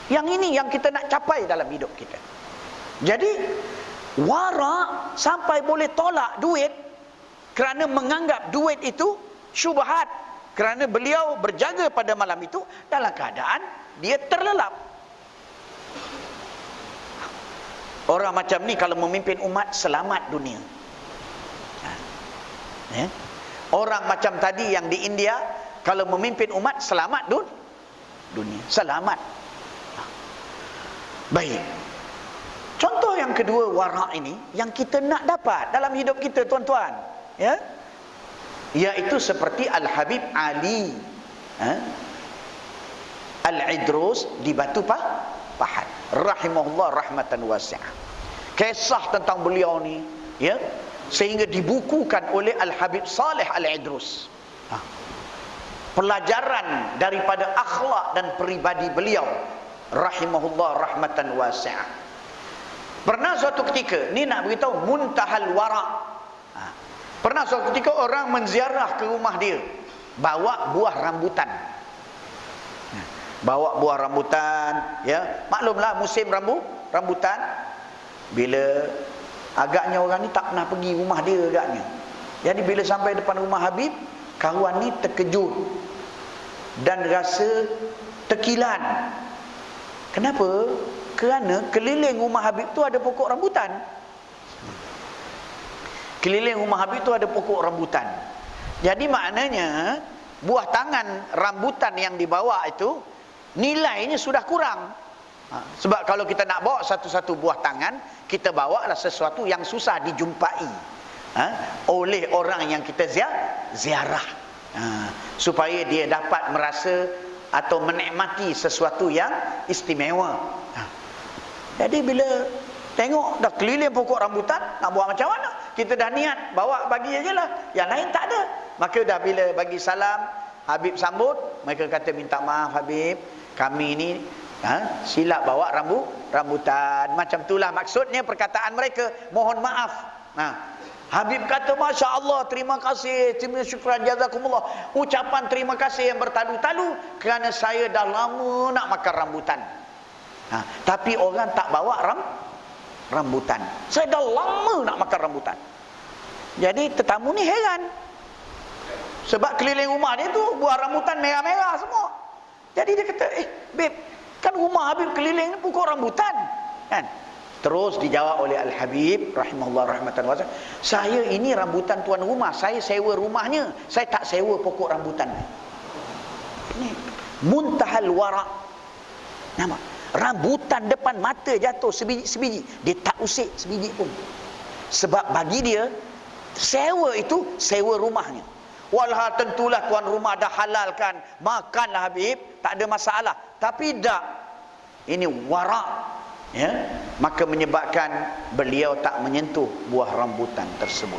Speaker 2: Yang ini yang kita nak capai dalam hidup kita. Jadi wara' sampai boleh tolak duit kerana menganggap duit itu syubhat, kerana beliau berjaga pada malam itu dalam keadaan dia terlelap. Orang macam ni kalau memimpin umat, selamat dunia. Ya. Orang macam tadi yang di India, kalau memimpin umat, selamat dunia. Selamat. Baik. Contoh yang kedua wara' ini yang kita nak dapat dalam hidup kita, tuan-tuan, ya, iaitu seperti Al-Habib Ali Al-Idrus di Batu Pahat, rahimahullah rahmatan wasi'ah. Kisah tentang beliau ni, ya, sehingga dibukukan oleh Al-Habib Saleh Al-Idrus. Pelajaran daripada akhlak dan peribadi beliau, rahimahullah rahmatan wasi'ah. Pernah suatu ketika, ni nak beritahu muntahal wara'. Pernah suatu ketika orang menziarah ke rumah dia, bawa buah rambutan. Bawa buah rambutan, ya. Maklumlah musim rambutan. Bila agaknya orang ni tak pernah pergi rumah dia agaknya. Jadi bila sampai depan rumah Habib, kawan ni terkejut dan rasa tekilan. Kenapa? Kerana keliling rumah Habib tu ada pokok rambutan. Keliling rumah Habib tu ada pokok rambutan. Jadi maknanya buah tangan rambutan yang dibawa itu nilainya sudah kurang. Sebab kalau kita nak bawa satu-satu buah tangan, kita bawa lah sesuatu yang susah dijumpai oleh orang yang kita ziarah, supaya dia dapat merasa atau menikmati sesuatu yang istimewa. Jadi bila tengok dah keliling pokok rambutan, nak buat macam mana? Kita dah niat bawa bagi aja lah, yang lain tak ada. Maka dah bila bagi salam, Habib sambut, mereka kata, minta maaf Habib, kami ni silap bawa rambutan. Macam itulah maksudnya perkataan mereka, mohon maaf. Habib kata, Masya Allah, terima kasih, terima syukran, jazakumullah. Ucapan terima kasih yang bertalu-talu kerana saya dah lama nak makan rambutan. Tapi orang tak bawa rambutan. Saya dah lama nak makan rambutan. Jadi tetamu ni heran. Sebab keliling rumah dia tu buah rambutan merah-merah semua. Jadi dia kata, Beb, kan rumah Habib keliling ni pokok rambutan, kan? Terus dijawab oleh Al-Habib rahimahullah rahmatan wasi'ah, saya ini rambutan tuan rumah, saya sewa rumahnya, saya tak sewa pokok rambutan. Ini muntahal wara'. Nama rambutan depan mata jatuh sebiji-sebiji, dia tak usik sebiji pun. Sebab bagi dia sewa itu sewa rumahnya. Walhal tentulah tuan rumah dah halalkan, makanlah Habib, tak ada masalah. Tapi tak, ini warak, ya, maka menyebabkan beliau tak menyentuh buah rambutan tersebut.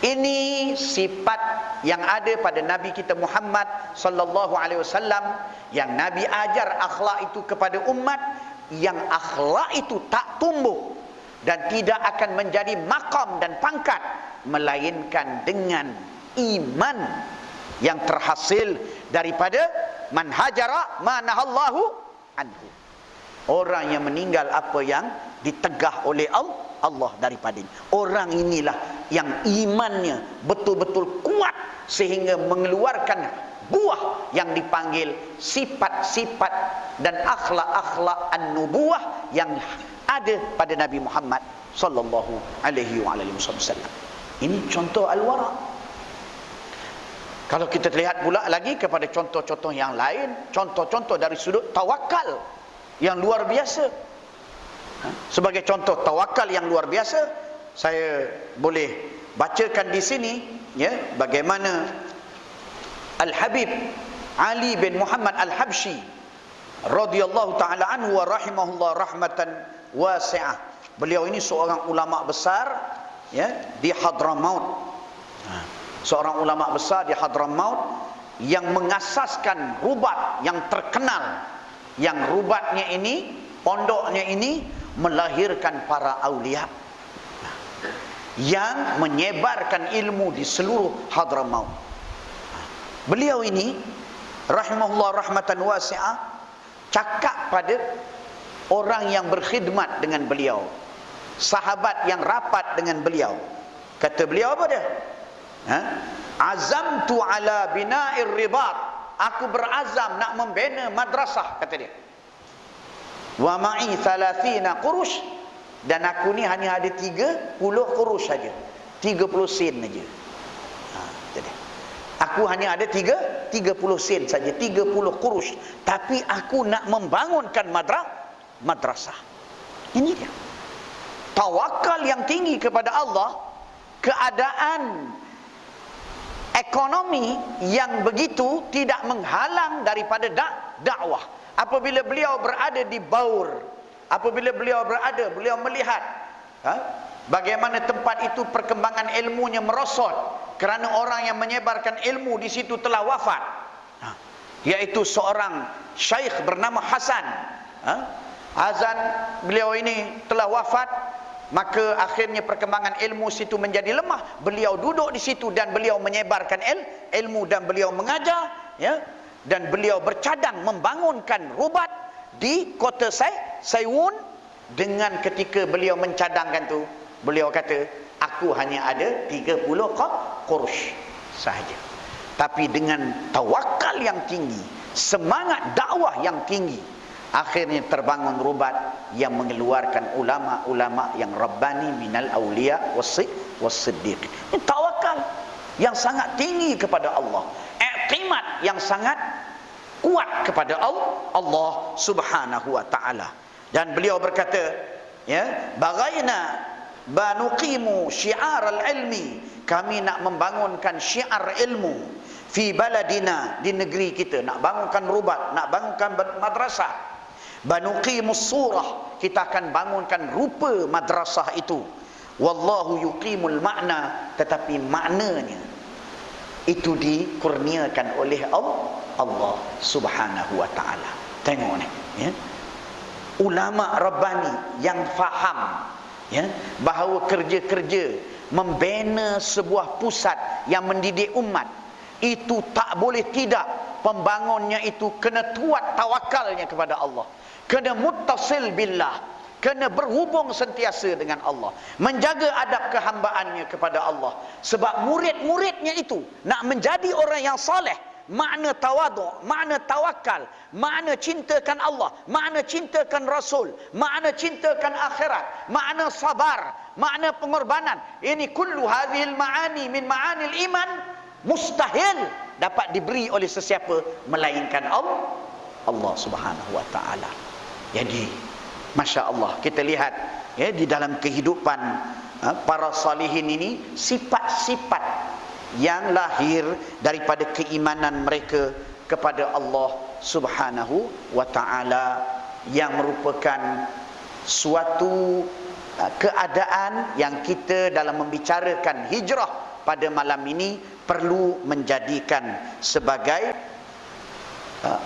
Speaker 2: Ini sifat yang ada pada Nabi kita Muhammad sallallahu alaihi wasallam, yang Nabi ajar akhlak itu kepada umat, yang akhlak itu tak tumbuh dan tidak akan menjadi maqam dan pangkat melainkan dengan iman yang terhasil daripada man hajara ma nahallahu anhu. Orang yang meninggal apa yang ditegah oleh Allah daripadanya. Orang inilah yang imannya betul-betul kuat sehingga mengeluarkan buah yang dipanggil sifat-sifat dan akhlak-akhlak an-nubuwah yang ada pada Nabi Muhammad sallallahu alaihi wasallam. Ini contoh al-wara. Kalau kita lihat pula lagi kepada contoh-contoh yang lain, contoh-contoh dari sudut tawakal yang luar biasa. Sebagai contoh tawakal yang luar biasa, saya boleh bacakan di sini, ya, bagaimana Al-Habib Ali bin Muhammad Al-Habsyi radhiyallahu taala anhu wa rahimahullah rahmatan wasi'ah. Beliau ini seorang ulama besar, ya, di Hadramaut. Seorang ulama besar di Hadramaut yang mengasaskan rubat yang terkenal, yang rubatnya ini, pondoknya ini melahirkan para aulia yang menyebarkan ilmu di seluruh Hadramaut. Beliau ini rahimahullah rahmatan wasi'ah cakap pada orang yang berkhidmat dengan beliau, sahabat yang rapat dengan beliau. Kata beliau apa dia? Azamtu ala bina'ir ribat. Aku berazam nak membina madrasah, kata dia. Wa ma'i 30 qurush, dan aku ni hanya ada 30 qurush saja. 30 sen saja. Jadi aku hanya ada 30 sen saja, 30 qurush, tapi aku nak membangunkan madrasah. Ini dia. Tawakal yang tinggi kepada Allah, keadaan ekonomi yang begitu tidak menghalang daripada dakwah. Apabila beliau berada di Baur, apabila beliau melihat bagaimana tempat itu perkembangan ilmunya merosot kerana orang yang menyebarkan ilmu di situ telah wafat, yaitu seorang syekh bernama Hasan. Hasan, beliau ini telah wafat. Maka akhirnya perkembangan ilmu situ menjadi lemah. Beliau duduk di situ dan beliau menyebarkan ilmu dan beliau mengajar, ya, dan beliau bercadang membangunkan rubat di kota Saiwun. Dengan ketika beliau mencadangkan tu, beliau kata, aku hanya ada 30 qurush sahaja. Tapi dengan tawakal yang tinggi, semangat dakwah yang tinggi, akhirnya terbangun rubat yang mengeluarkan ulama-ulama yang rabbani minal awliya was-siddiq. Ini tawakal yang sangat tinggi kepada Allah, i'timad yang sangat kuat kepada Allah Subhanahu wa taala. Dan beliau berkata, ya, bagaina banuqimu syiar al-ilmi, kami nak membangunkan syiar ilmu fi baladina, di negeri kita, nak bangunkan rubat, nak bangunkan madrasah. Banuqimus surah, kita akan bangunkan rupa madrasah itu. Wallahu yuqimul makna, tetapi maknanya itu dikurniakan oleh Allah Subhanahu wa taala. Tengok ni, ya, ulama rabbani yang faham, ya, bahawa kerja-kerja membina sebuah pusat yang mendidik umat itu tak boleh tidak pembangunnya itu kena kuat tawakalnya kepada Allah, kena muttasil billah, kena berhubung sentiasa dengan Allah, menjaga adab kehambaannya kepada Allah. Sebab murid-muridnya itu nak menjadi orang yang soleh, makna tawaduk, makna tawakal, makna cintakan Allah, makna cintakan Rasul, makna cintakan akhirat, makna sabar, makna pengorbanan. Ini kullu hadhil ma'ani min ma'anil iman mustahil dapat diberi oleh sesiapa melainkan Allah Subhanahu wa taala. Jadi Masya Allah, kita lihat, ya, di dalam kehidupan para salihin ini sifat-sifat, yang lahir daripada keimanan mereka kepada Allah Subhanahu wa ta'ala, yang merupakan suatu keadaan yang kita dalam membicarakan hijrah pada malam ini perlu menjadikan sebagai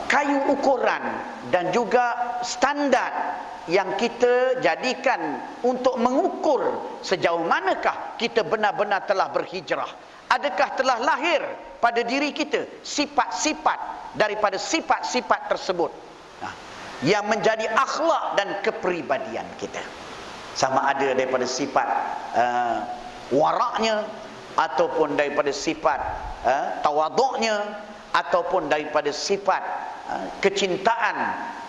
Speaker 2: kayu ukuran dan juga standar yang kita jadikan untuk mengukur sejauh manakah kita benar-benar telah berhijrah. Adakah telah lahir pada diri kita sifat-sifat daripada sifat-sifat tersebut yang menjadi akhlak dan kepribadian kita. Sama ada daripada sifat waraknya, ataupun daripada sifat tawaduknya, ataupun daripada sifat kecintaan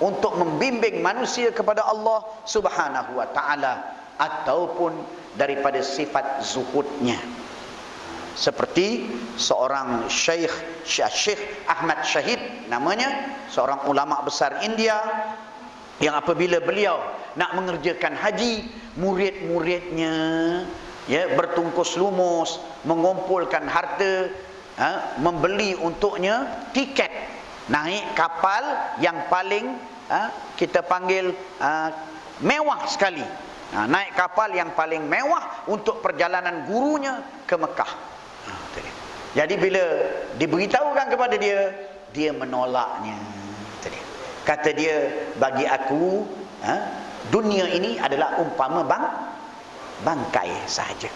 Speaker 2: untuk membimbing manusia kepada Allah Subhanahu wa ta'ala, ataupun daripada sifat zuhudnya. Seperti seorang Syekh Ahmad Syahid namanya, seorang ulama besar India, yang apabila beliau nak mengerjakan haji, murid-muridnya bertungkus lumus mengumpulkan harta, membeli untuknya tiket naik kapal yang paling kita panggil mewah sekali. Naik kapal yang paling mewah untuk perjalanan gurunya ke Mekah. Jadi bila diberitahukan kepada dia, dia menolaknya. Kata dia, bagi aku dunia ini adalah umpama bangkai sahaja.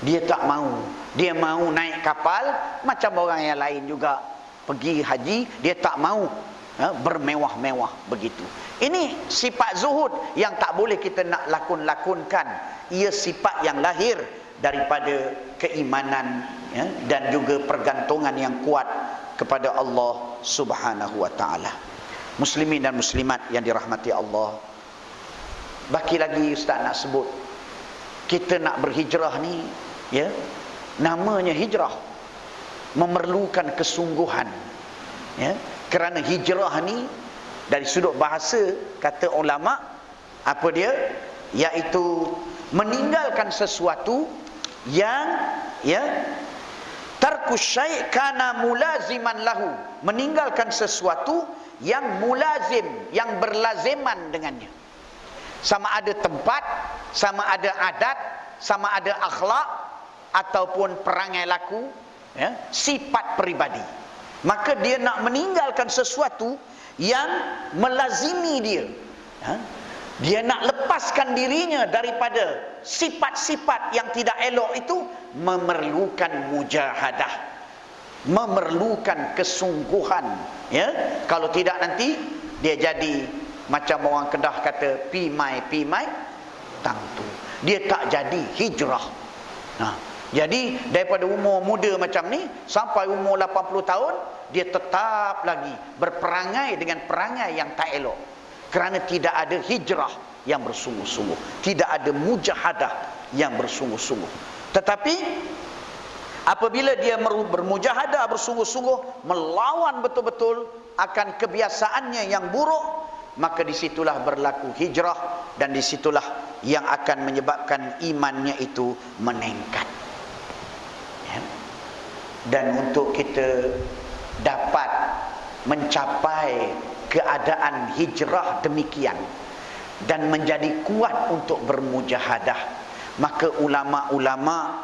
Speaker 2: Dia tak mau. Dia mau naik kapal macam orang yang lain juga pergi haji. Dia tak mau bermewah-mewah begitu. Ini sifat zuhud yang tak boleh kita nak lakon-lakonkan. Ia sifat yang lahir daripada keimanan dan juga pergantungan yang kuat kepada Allah Subhanahu wa ta'ala. Muslimin dan muslimat yang dirahmati Allah, baki lagi Ustaz nak sebut, kita nak berhijrah ni, namanya hijrah memerlukan kesungguhan, kerana hijrah ni dari sudut bahasa, kata ulama, apa dia? Iaitu meninggalkan sesuatu yang tarkus syai' kana mulaziman lahu, meninggalkan sesuatu yang mulazim, yang berlaziman dengannya. Sama ada tempat, sama ada adat, sama ada akhlak, ataupun perangai laku, sifat peribadi. Maka dia nak meninggalkan sesuatu yang melazimi dia. Dia nak lepaskan dirinya daripada sifat-sifat yang tidak elok itu, memerlukan mujahadah, memerlukan kesungguhan. Kalau tidak nanti dia jadi macam orang Kedah kata pimai tangtu. Dia tak jadi hijrah. Jadi daripada umur muda macam ni sampai umur 80 tahun, dia tetap lagi berperangai dengan perangai yang tak elok, kerana tidak ada hijrah yang bersungguh-sungguh, tidak ada mujahadah yang bersungguh-sungguh. Tetapi apabila dia bermujahadah bersungguh-sungguh, melawan betul-betul akan kebiasaannya yang buruk, maka disitulah berlaku hijrah, dan disitulah yang akan menyebabkan imannya itu meningkat. Dan untuk kita dapat mencapai keadaan hijrah demikian dan menjadi kuat untuk bermujahadah, maka ulama-ulama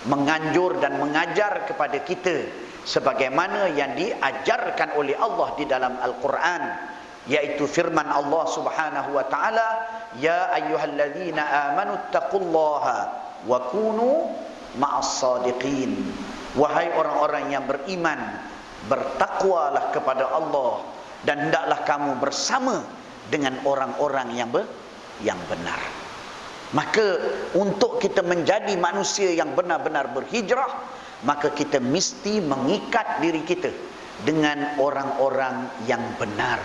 Speaker 2: menganjur dan mengajar kepada kita sebagaimana yang diajarkan oleh Allah di dalam Al-Quran, yaitu firman Allah Subhanahu wa ta'ala, ya ayyuhalladzina amanu taqullaha wa kunu ma'as sadiqin. Wahai orang-orang yang beriman, bertakwalah kepada Allah, dan hendaklah kamu bersama dengan orang-orang yang benar. Maka untuk kita menjadi manusia yang benar-benar berhijrah, maka kita mesti mengikat diri kita dengan orang-orang yang benar,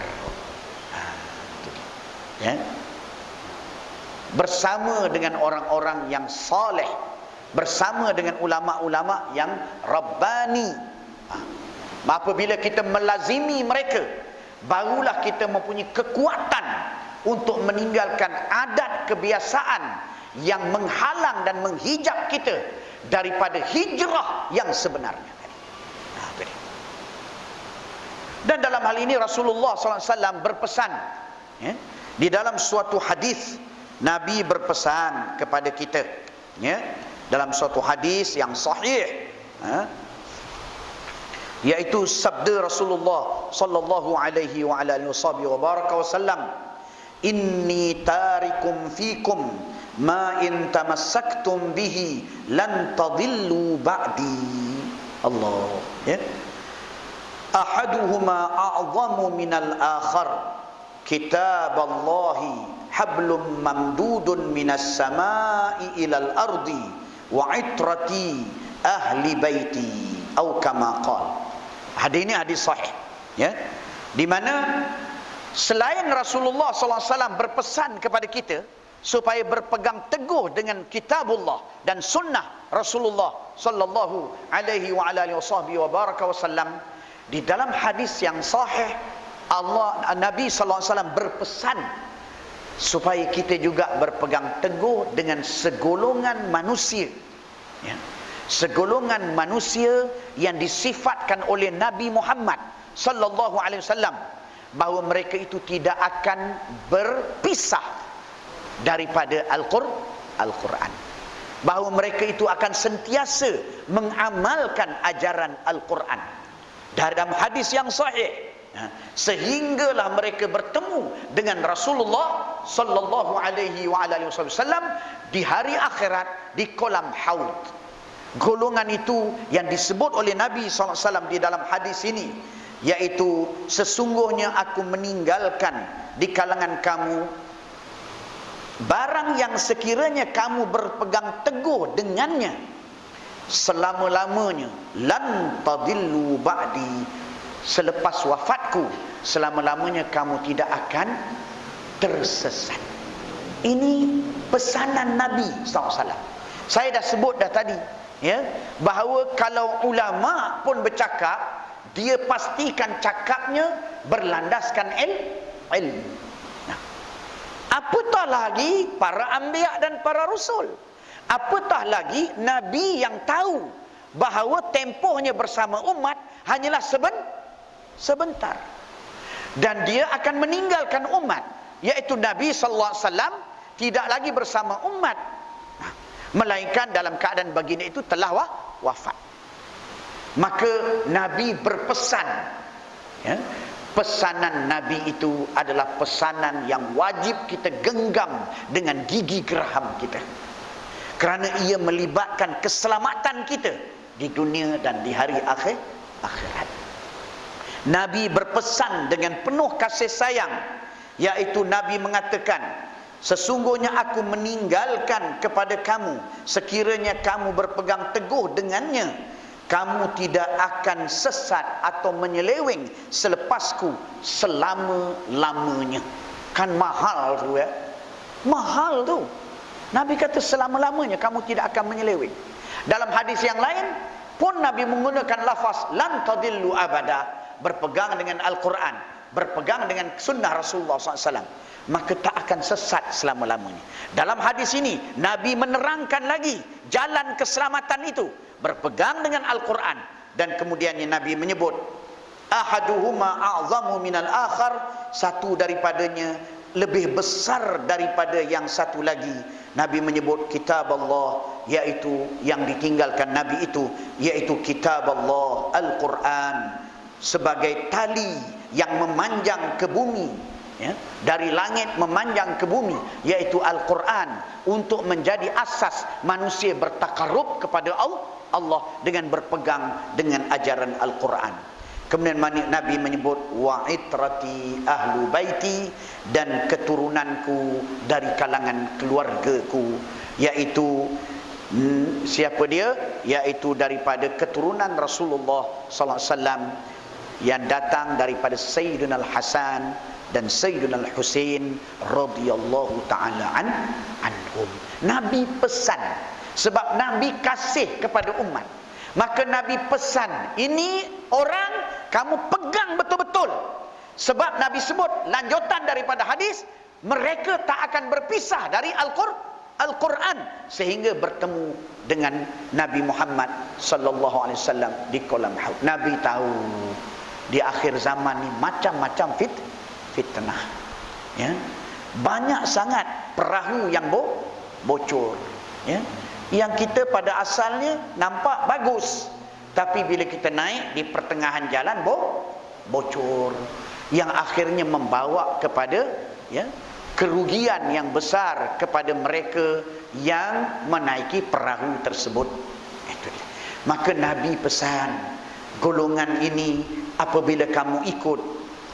Speaker 2: bersama dengan orang-orang yang saleh, bersama dengan ulama-ulama yang rabbani. Apabila kita melazimi mereka, barulah kita mempunyai kekuatan untuk meninggalkan adat kebiasaan yang menghalang dan menghijab kita daripada hijrah yang sebenarnya. Dan dalam hal ini Rasulullah SAW berpesan, ya, di dalam suatu hadis Nabi berpesan kepada kita, ya, dalam suatu hadis yang sahih, yaitu sabda Rasulullah sallallahu alaihi wa ala alihi wasallam, inni tarikum fikum ma in tamassaktum bihi lan tadillu ba'di. Allah, ya. Ahaduhuma a'zamu minal akhar, kitaballahi hablum mamdudun minas samai ilal ardi wa itrati ahli baiti, atau kama qala. Hadis ini hadis sahih, ya, di mana selain Rasulullah SAW berpesan kepada kita supaya berpegang teguh dengan kitabullah dan sunnah Rasulullah sallallahu alaihi wa alihi wasallam, di dalam hadis yang sahih Nabi SAW berpesan supaya kita juga berpegang teguh dengan segolongan manusia, ya, segolongan manusia yang disifatkan oleh Nabi Muhammad sallallahu alaihi wasallam bahawa mereka itu tidak akan berpisah daripada Al-Quran, bahawa mereka itu akan sentiasa mengamalkan ajaran Al-Quran dalam hadis yang sahih, sehinggalah mereka bertemu dengan Rasulullah sallallahu alaihi wasallam di hari akhirat di kolam haud. Golongan itu yang disebut oleh Nabi SAW di dalam hadis ini, yaitu sesungguhnya aku meninggalkan di kalangan kamu barang yang sekiranya kamu berpegang teguh dengannya selama-lamanya, lan tadillu ba'di, selepas wafatku selama-lamanya kamu tidak akan tersesat. Ini pesanan Nabi SAW. Saya dah sebut dah tadi, ya, bahawa kalau ulama pun bercakap, dia pastikan cakapnya berlandaskan ilmu. Nah, apatah lagi para anbiya dan para rasul, apatah lagi Nabi yang tahu bahawa tempohnya bersama umat hanyalah sebentar, dan dia akan meninggalkan umat, iaitu Nabi SAW tidak lagi bersama umat, melainkan dalam keadaan baginda itu telah wafat. Maka Nabi berpesan, ya, pesanan Nabi itu adalah pesanan yang wajib kita genggam dengan gigi geraham kita, kerana ia melibatkan keselamatan kita di dunia dan di hari akhirat. Nabi berpesan dengan penuh kasih sayang, yaitu Nabi mengatakan, sesungguhnya aku meninggalkan kepada kamu, sekiranya kamu berpegang teguh dengannya, kamu tidak akan sesat atau menyeleweng selepasku selama-lamanya. Kan mahal tu, ya, mahal tu. Nabi kata selama-lamanya kamu tidak akan menyeleweng. Dalam hadis yang lain pun Nabi menggunakan lafaz lan tadillu abada, berpegang dengan Al-Quran, berpegang dengan sunnah Rasulullah SAW, maka tak akan sesat selama-lamanya. Dalam hadis ini Nabi menerangkan lagi jalan keselamatan itu, berpegang dengan Al-Quran, dan kemudiannya Nabi menyebut ahaduhuma a'zamu minal akhar, satu daripadanya lebih besar daripada yang satu lagi. Nabi menyebut kitab Allah, yaitu yang ditinggalkan Nabi itu, yaitu kitab Allah, Al-Quran, sebagai tali yang memanjang ke bumi, ya, dari langit memanjang ke bumi, yaitu Al-Quran, untuk menjadi asas manusia bertakarub kepada Allah dengan berpegang dengan ajaran Al-Quran. Kemudian Nabi menyebut wa itrati ahlu baiti, dan keturunanku dari kalangan keluargaku, yaitu siapa dia? Yaitu daripada keturunan Rasulullah sallallahu alaihi wasallam yang datang daripada Sayyidina Al-Hasan dan Sayyidina Al-Husain radhiyallahu taala anhum. Nabi pesan, sebab Nabi kasih kepada umat, maka Nabi pesan, ini orang kamu pegang betul-betul. Sebab Nabi sebut lanjutan daripada hadis, mereka tak akan berpisah dari Al-Quran, sehingga bertemu dengan Nabi Muhammad sallallahu alaihi wasallam di kolam Haud. Nabi tahu di akhir zaman ni macam-macam fitnah, ya. Banyak sangat perahu yang bocor, ya. Yang kita pada asalnya nampak bagus, tapi bila kita naik di pertengahan jalan bocor, yang akhirnya membawa kepada, ya, kerugian yang besar kepada mereka yang menaiki perahu tersebut. Itu dia. Maka Nabi pesan, golongan ini apabila kamu ikut,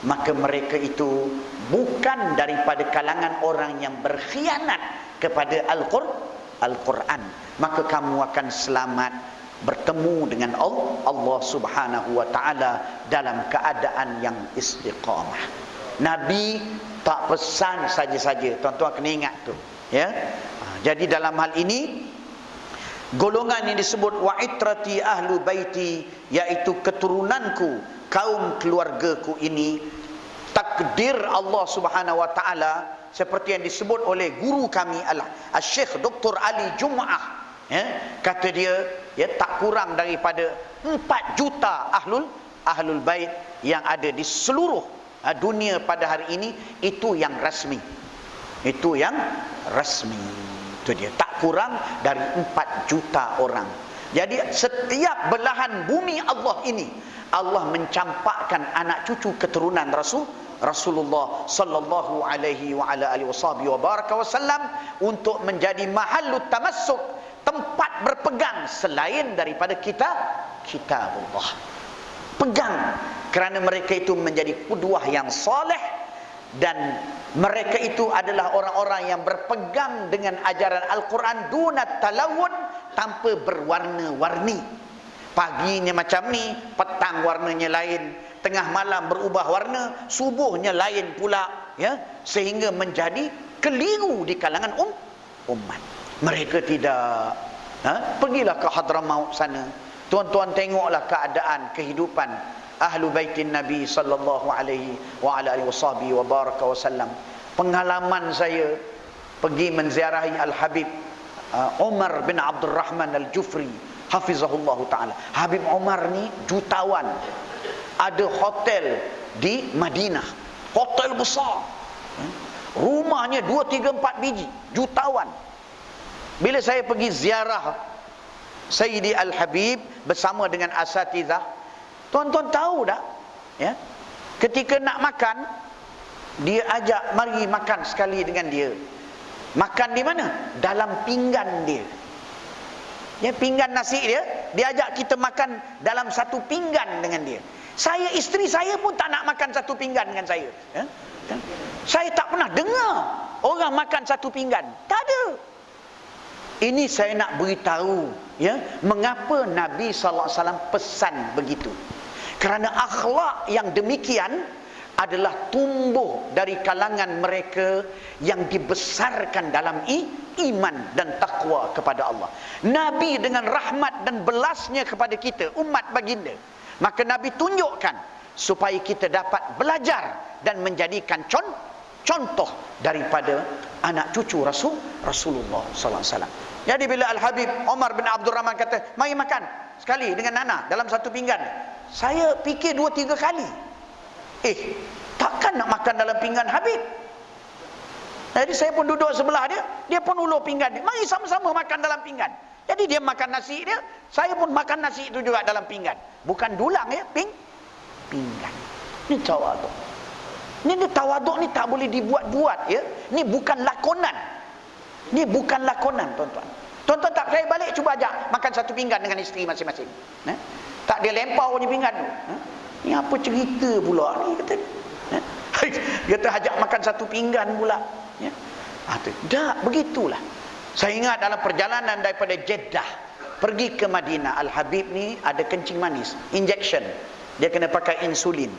Speaker 2: maka mereka itu bukan daripada kalangan orang yang berkhianat kepada Al-Quran, maka kamu akan selamat bertemu dengan Allah Subhanahu wa taala dalam keadaan yang istiqamah. Nabi tak pesan saja-saja, tuan-tuan kena ingat tu, ya. Jadi dalam hal ini golongan yang disebut wa itrati ahlu baiti, iaitu keturunanku, kaum keluargaku ini, takdir Allah Subhanahu wa taala seperti yang disebut oleh guru kami Al-Syekh Dr. Ali Jum'ah, ya, kata dia, ya, tak kurang daripada 4 juta ahlul bait yang ada di seluruh dunia pada hari ini. Itu yang rasmi, itu yang rasmi, itu dia, tak kurang dari 4 juta orang. Jadi setiap belahan bumi Allah ini, Allah mencampakkan anak cucu keturunan Rasulullah sallallahu alaihi wa ala alihi wasallam untuk menjadi mahallut tamassuk, tempat berpegang selain daripada kitabullah. Pegang, kerana mereka itu menjadi qudwah yang soleh, dan mereka itu adalah orang-orang yang berpegang dengan ajaran Al-Quran dunat talawun, tanpa berwarna-warni. Paginya macam ni, petang warnanya lain, tengah malam berubah warna, subuhnya lain pula, ya, sehingga menjadi keliru di kalangan umat. Mereka tidak. Pergilah ke Hadramaut sana, tuan-tuan tengoklah keadaan kehidupan ahlu baitin Nabi sallallahu alaihi wa ala alihi wasallam. Pengalaman saya pergi menziarahi Al-Habib Umar bin Abdul Rahman Al-Jufri hafizahullah ta'ala. Habib Umar ni jutawan, ada hotel di Madinah, hotel besar, rumahnya 2, 3, 4 biji, jutawan. Bila saya pergi ziarah Sayyidi Al-Habib bersama dengan asatizah, tuan-tuan tahu tak, ya, ketika nak makan, dia ajak mari makan sekali dengan dia. Makan di mana? Dalam pinggan dia. Ya, pinggan nasi dia, dia ajak kita makan dalam satu pinggan dengan dia. Saya, isteri saya pun tak nak makan satu pinggan dengan saya, ya? Saya tak pernah dengar orang makan satu pinggan, tak ada. Ini saya nak beritahu, ya, mengapa Nabi SAW pesan begitu. Kerana akhlak yang demikian adalah tumbuh dari kalangan mereka yang dibesarkan dalam iman dan takwa kepada Allah. Nabi dengan rahmat dan belasnya kepada kita, umat baginda, maka Nabi tunjukkan supaya kita dapat belajar dan menjadikan contoh daripada anak cucu Rasulullah SAW. Jadi bila Al-Habib Umar bin Abdul Rahman kata, mari makan sekali dengan Nana dalam satu pinggan, saya fikir 2, 3 kali. Takkan nak makan dalam pinggan Habib? Jadi saya pun duduk sebelah dia, dia pun ulur pinggan dia, mari sama-sama makan dalam pinggan. Jadi dia makan nasi dia, saya pun makan nasi itu juga dalam pinggan. Bukan dulang, ya, pinggan. Ini tawaduk. Ini tawaduk ni tak boleh dibuat-buat, ya. Ini bukan lakonan. Ini bukan lakonan, tuan-tuan. Tuan-tuan tak percaya, balik cuba ajak makan satu pinggan dengan isteri masing-masing. Tak dia lempau ni pinggan tu. Ni apa cerita pula ni, kata. Kata ajak makan satu pinggan pula, ya. Tak, begitulah. Saya ingat dalam perjalanan daripada Jeddah pergi ke Madinah, Al-Habib ni ada kencing manis, injection. Dia kena pakai insulin.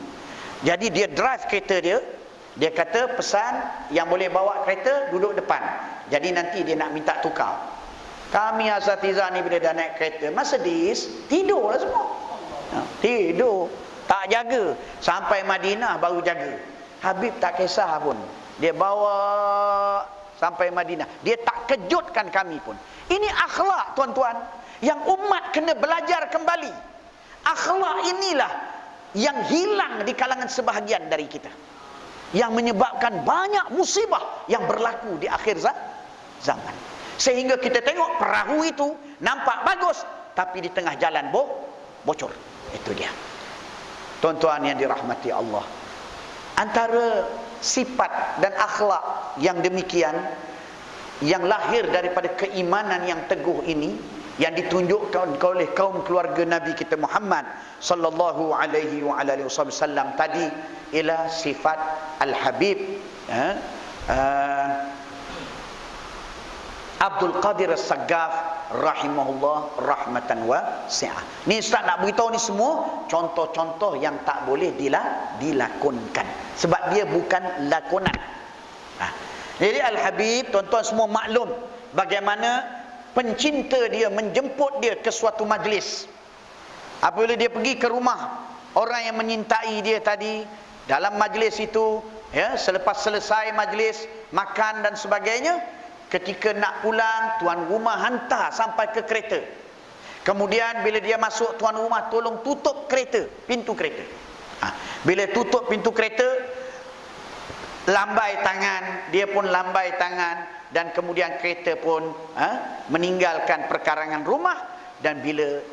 Speaker 2: Jadi dia drive kereta dia. Dia kata pesan yang boleh bawa kereta duduk depan. Jadi nanti dia nak minta tukar. Kami asatizah ni bila dah naik kereta Mercedes, tidur lah semua. Tidur, tak jaga. Sampai Madinah baru jaga. Habib tak kisah pun. Dia bawa sampai Madinah. Dia tak kejutkan kami pun. Ini akhlak tuan-tuan yang umat kena belajar kembali. Akhlak inilah yang hilang di kalangan sebahagian dari kita, yang menyebabkan banyak musibah yang berlaku di akhir zaman. Sehingga kita tengok perahu itu nampak bagus, tapi di tengah jalan bocor. Itu dia. Tuan-tuan yang dirahmati Allah, antara sifat dan akhlak yang demikian, yang lahir daripada keimanan yang teguh ini, yang ditunjukkan oleh kaum keluarga Nabi kita Muhammad sallallahu alaihi wasallam tadi, ialah sifat Al-Habib Abdul Qadir As-Saggaf rahimahullah rahmatan wasi'ah. Ni Ustaz nak beritahu ni semua contoh-contoh yang tak boleh dilakonkan, sebab dia bukan lakonan. Jadi Al-Habib, tuan-tuan semua maklum bagaimana pencinta dia menjemput dia ke suatu majlis. Apabila dia pergi ke rumah orang yang menyintai dia tadi, dalam majlis itu, ya, selepas selesai majlis, makan dan sebagainya, ketika nak pulang, tuan rumah hantar sampai ke kereta. Kemudian bila dia masuk, tuan rumah tolong tutup kereta, pintu kereta. Bila tutup pintu kereta, lambai tangan, dia pun lambai tangan, dan kemudian kereta pun meninggalkan perkarangan rumah. Dan bila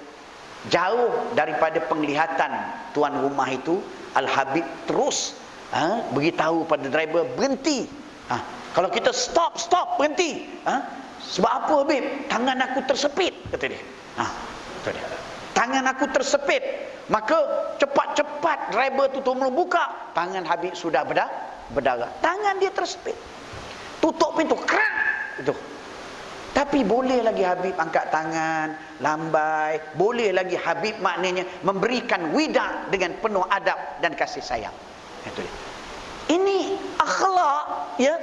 Speaker 2: jauh daripada penglihatan tuan rumah itu, Al-Habib terus beritahu pada driver, berhenti. Kalau kita stop, berhenti. Sebab apa Habib? Tangan aku tersepit, kata dia. Kata dia, tangan aku tersepit. Maka cepat-cepat driver tu buka, tangan Habib sudah berdarah. Tangan dia tersepit. Tutup pintu, kerang itu. Tapi boleh lagi Habib angkat tangan, lambai. Boleh lagi Habib maknanya memberikan wida dengan penuh adab dan kasih sayang. Itu dia. Ini akhlak, ya,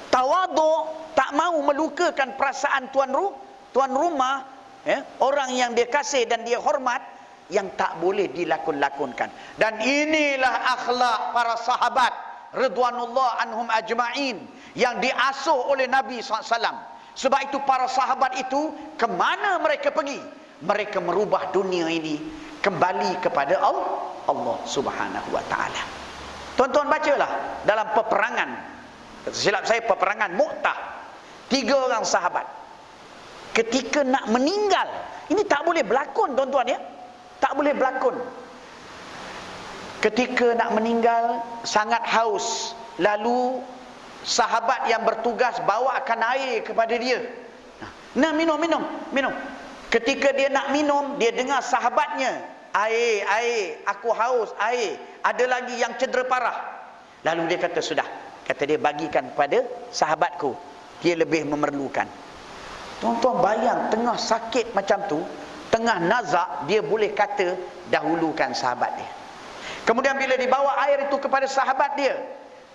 Speaker 2: tawaduk, tak mau melukakan perasaan tuan rumah, ya, orang yang dia kasih dan dia hormat, yang tak boleh dilakon-lakonkan. Dan inilah akhlak para sahabat ridwanullah anhum ajma'in yang diasuh oleh Nabi SAW. Sebab itu para sahabat itu, kemana mereka pergi? Mereka merubah dunia ini kembali kepada Allah Subhanahu wa ta'ala. Tuan-tuan bacalah dalam peperangan, silap saya peperangan Mu'tah, 3 orang sahabat ketika nak meninggal, ini tak boleh berlakon tuan-tuan, ya, tak boleh berlakon. Ketika nak meninggal sangat haus, lalu sahabat yang bertugas bawakan air kepada dia. Nah, minum. Ketika dia nak minum, dia dengar sahabatnya, air, aku haus, air. Ada lagi yang cedera parah. Lalu dia kata, sudah, kata dia, bagikan pada sahabatku, dia lebih memerlukan. Tuan-tuan bayang, tengah sakit macam tu, tengah nazak, dia boleh kata dahulukan sahabat dia. Kemudian bila dibawa air itu kepada sahabat dia,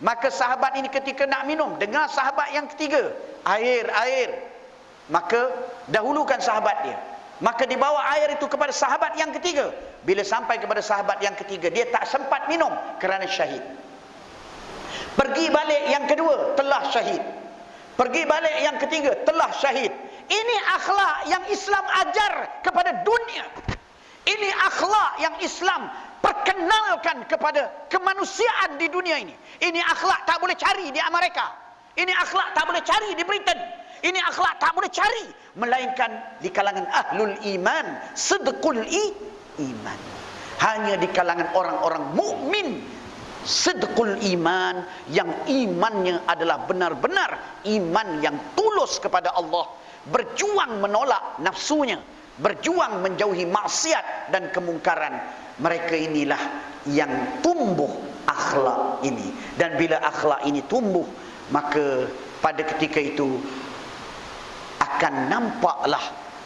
Speaker 2: maka sahabat ini ketika nak minum, dengar sahabat yang ketiga, air, maka dahulukan sahabat dia. Maka dibawa air itu kepada sahabat yang ketiga. Bila sampai kepada sahabat yang ketiga, dia tak sempat minum kerana syahid. Pergi balik yang kedua, telah syahid. Pergi balik yang ketiga, telah syahid. Ini akhlak yang Islam ajar kepada dunia. Ini akhlak yang Islam perkenalkan kepada kemanusiaan di dunia ini. Ini akhlak tak boleh cari di Amerika. Ini akhlak tak boleh cari di Britain. Ini akhlak tak boleh cari, melainkan di kalangan ahlul iman, sidqul iman. Hanya di kalangan orang-orang mukmin, sidqul iman, yang imannya adalah benar-benar iman yang tulus kepada Allah, berjuang menolak nafsunya, berjuang menjauhi maksiat dan kemungkaran. Mereka inilah yang tumbuh akhlak ini. Dan bila akhlak ini tumbuh, maka pada ketika itu akan nampaklah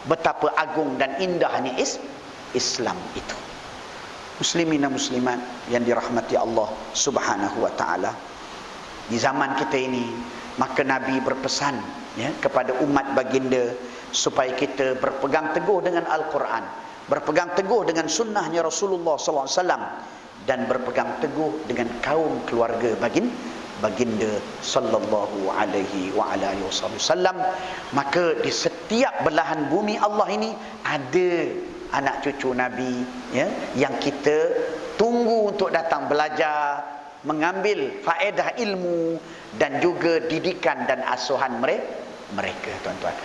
Speaker 2: betapa agung dan indahnya Islam itu. Muslimin dan muslimat yang dirahmati Allah Subhanahu wa ta'ala, di zaman kita ini, maka Nabi berpesan, ya, kepada umat baginda supaya kita berpegang teguh dengan Al-Quran, berpegang teguh dengan sunnahnya Rasulullah SAW, dan berpegang teguh dengan kaum keluarga baginda sallallahu alaihi wa ala alihi wasallam. Maka di setiap belahan bumi Allah ini ada anak cucu Nabi, ya, yang kita tunggu untuk datang belajar, mengambil faedah ilmu dan juga didikan dan asuhan mereka, tuan-tuan.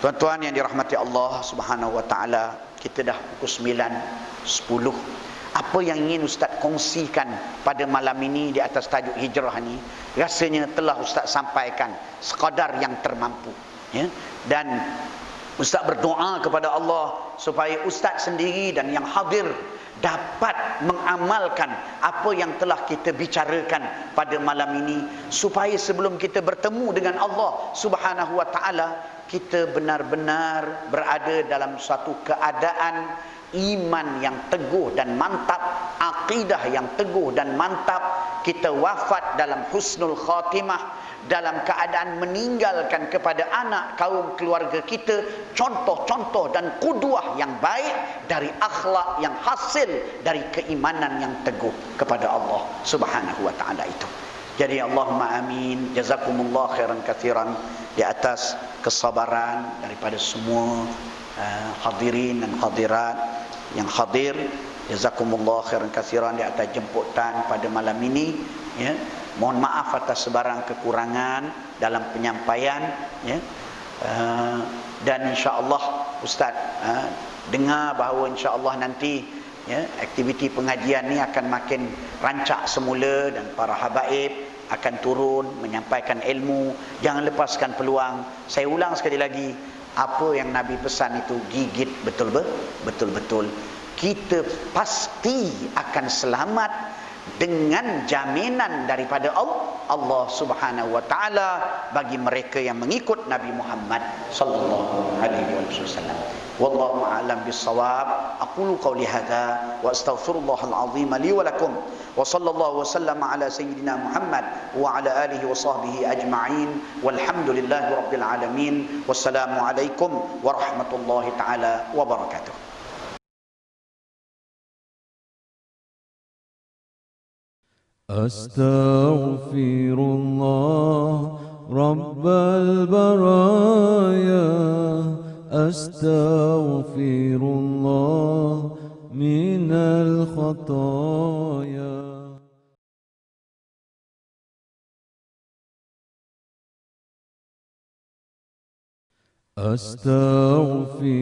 Speaker 2: Tuan-tuan yang dirahmati Allah Subhanahu wa taala, kita dah pukul 9, 10. Apa yang ingin Ustaz kongsikan pada malam ini di atas tajuk hijrah ni, rasanya telah Ustaz sampaikan sekadar yang termampu, ya. Dan Ustaz berdoa kepada Allah supaya Ustaz sendiri dan yang hadir dapat mengamalkan apa yang telah kita bicarakan pada malam ini, supaya sebelum kita bertemu dengan Allah Subhanahu wa taala, kita benar-benar berada dalam suatu keadaan iman yang teguh dan mantap, akidah yang teguh dan mantap. Kita wafat dalam husnul khatimah, dalam keadaan meninggalkan kepada anak kaum keluarga kita contoh-contoh dan qudwah yang baik dari akhlak yang hasil dari keimanan yang teguh kepada Allah Subhanahu wa taala itu. Jadi Allahumma amin, jazakumullah khairan katsiran di atas kesabaran daripada semua hadirin dan hadirat yang hadir. Jazakumullah khairan katsiran di atas jemputan pada malam ini, ya. Mohon maaf atas sebarang kekurangan dalam penyampaian, ya. Dan insya-Allah Ustaz dengar bahawa insya-Allah nanti, ya, aktiviti pengajian ni akan makin rancak semula dan para habaib akan turun menyampaikan ilmu. Jangan lepaskan peluang. Saya ulang sekali lagi, apa yang Nabi pesan itu gigit betul-betul. Kita pasti akan selamat dengan jaminan daripada Allah Subhanahu wa taala bagi mereka yang mengikut Nabi Muhammad sallallahu alaihi wasallam. Wallahu a'lam bissawab. Aqulu qawli hadza wa astaghfirullahal azim li wa lakum. Wa sallallahu wasallama ala sayyidina Muhammad wa ala alihi wa sahbihi ajma'in. Walhamdulillahi rabbil alamin. Wassalamu alaikum warahmatullahi taala wabarakatuh.
Speaker 1: أستغفر الله رب البرايا أستغفر الله من الخطايا أستغفر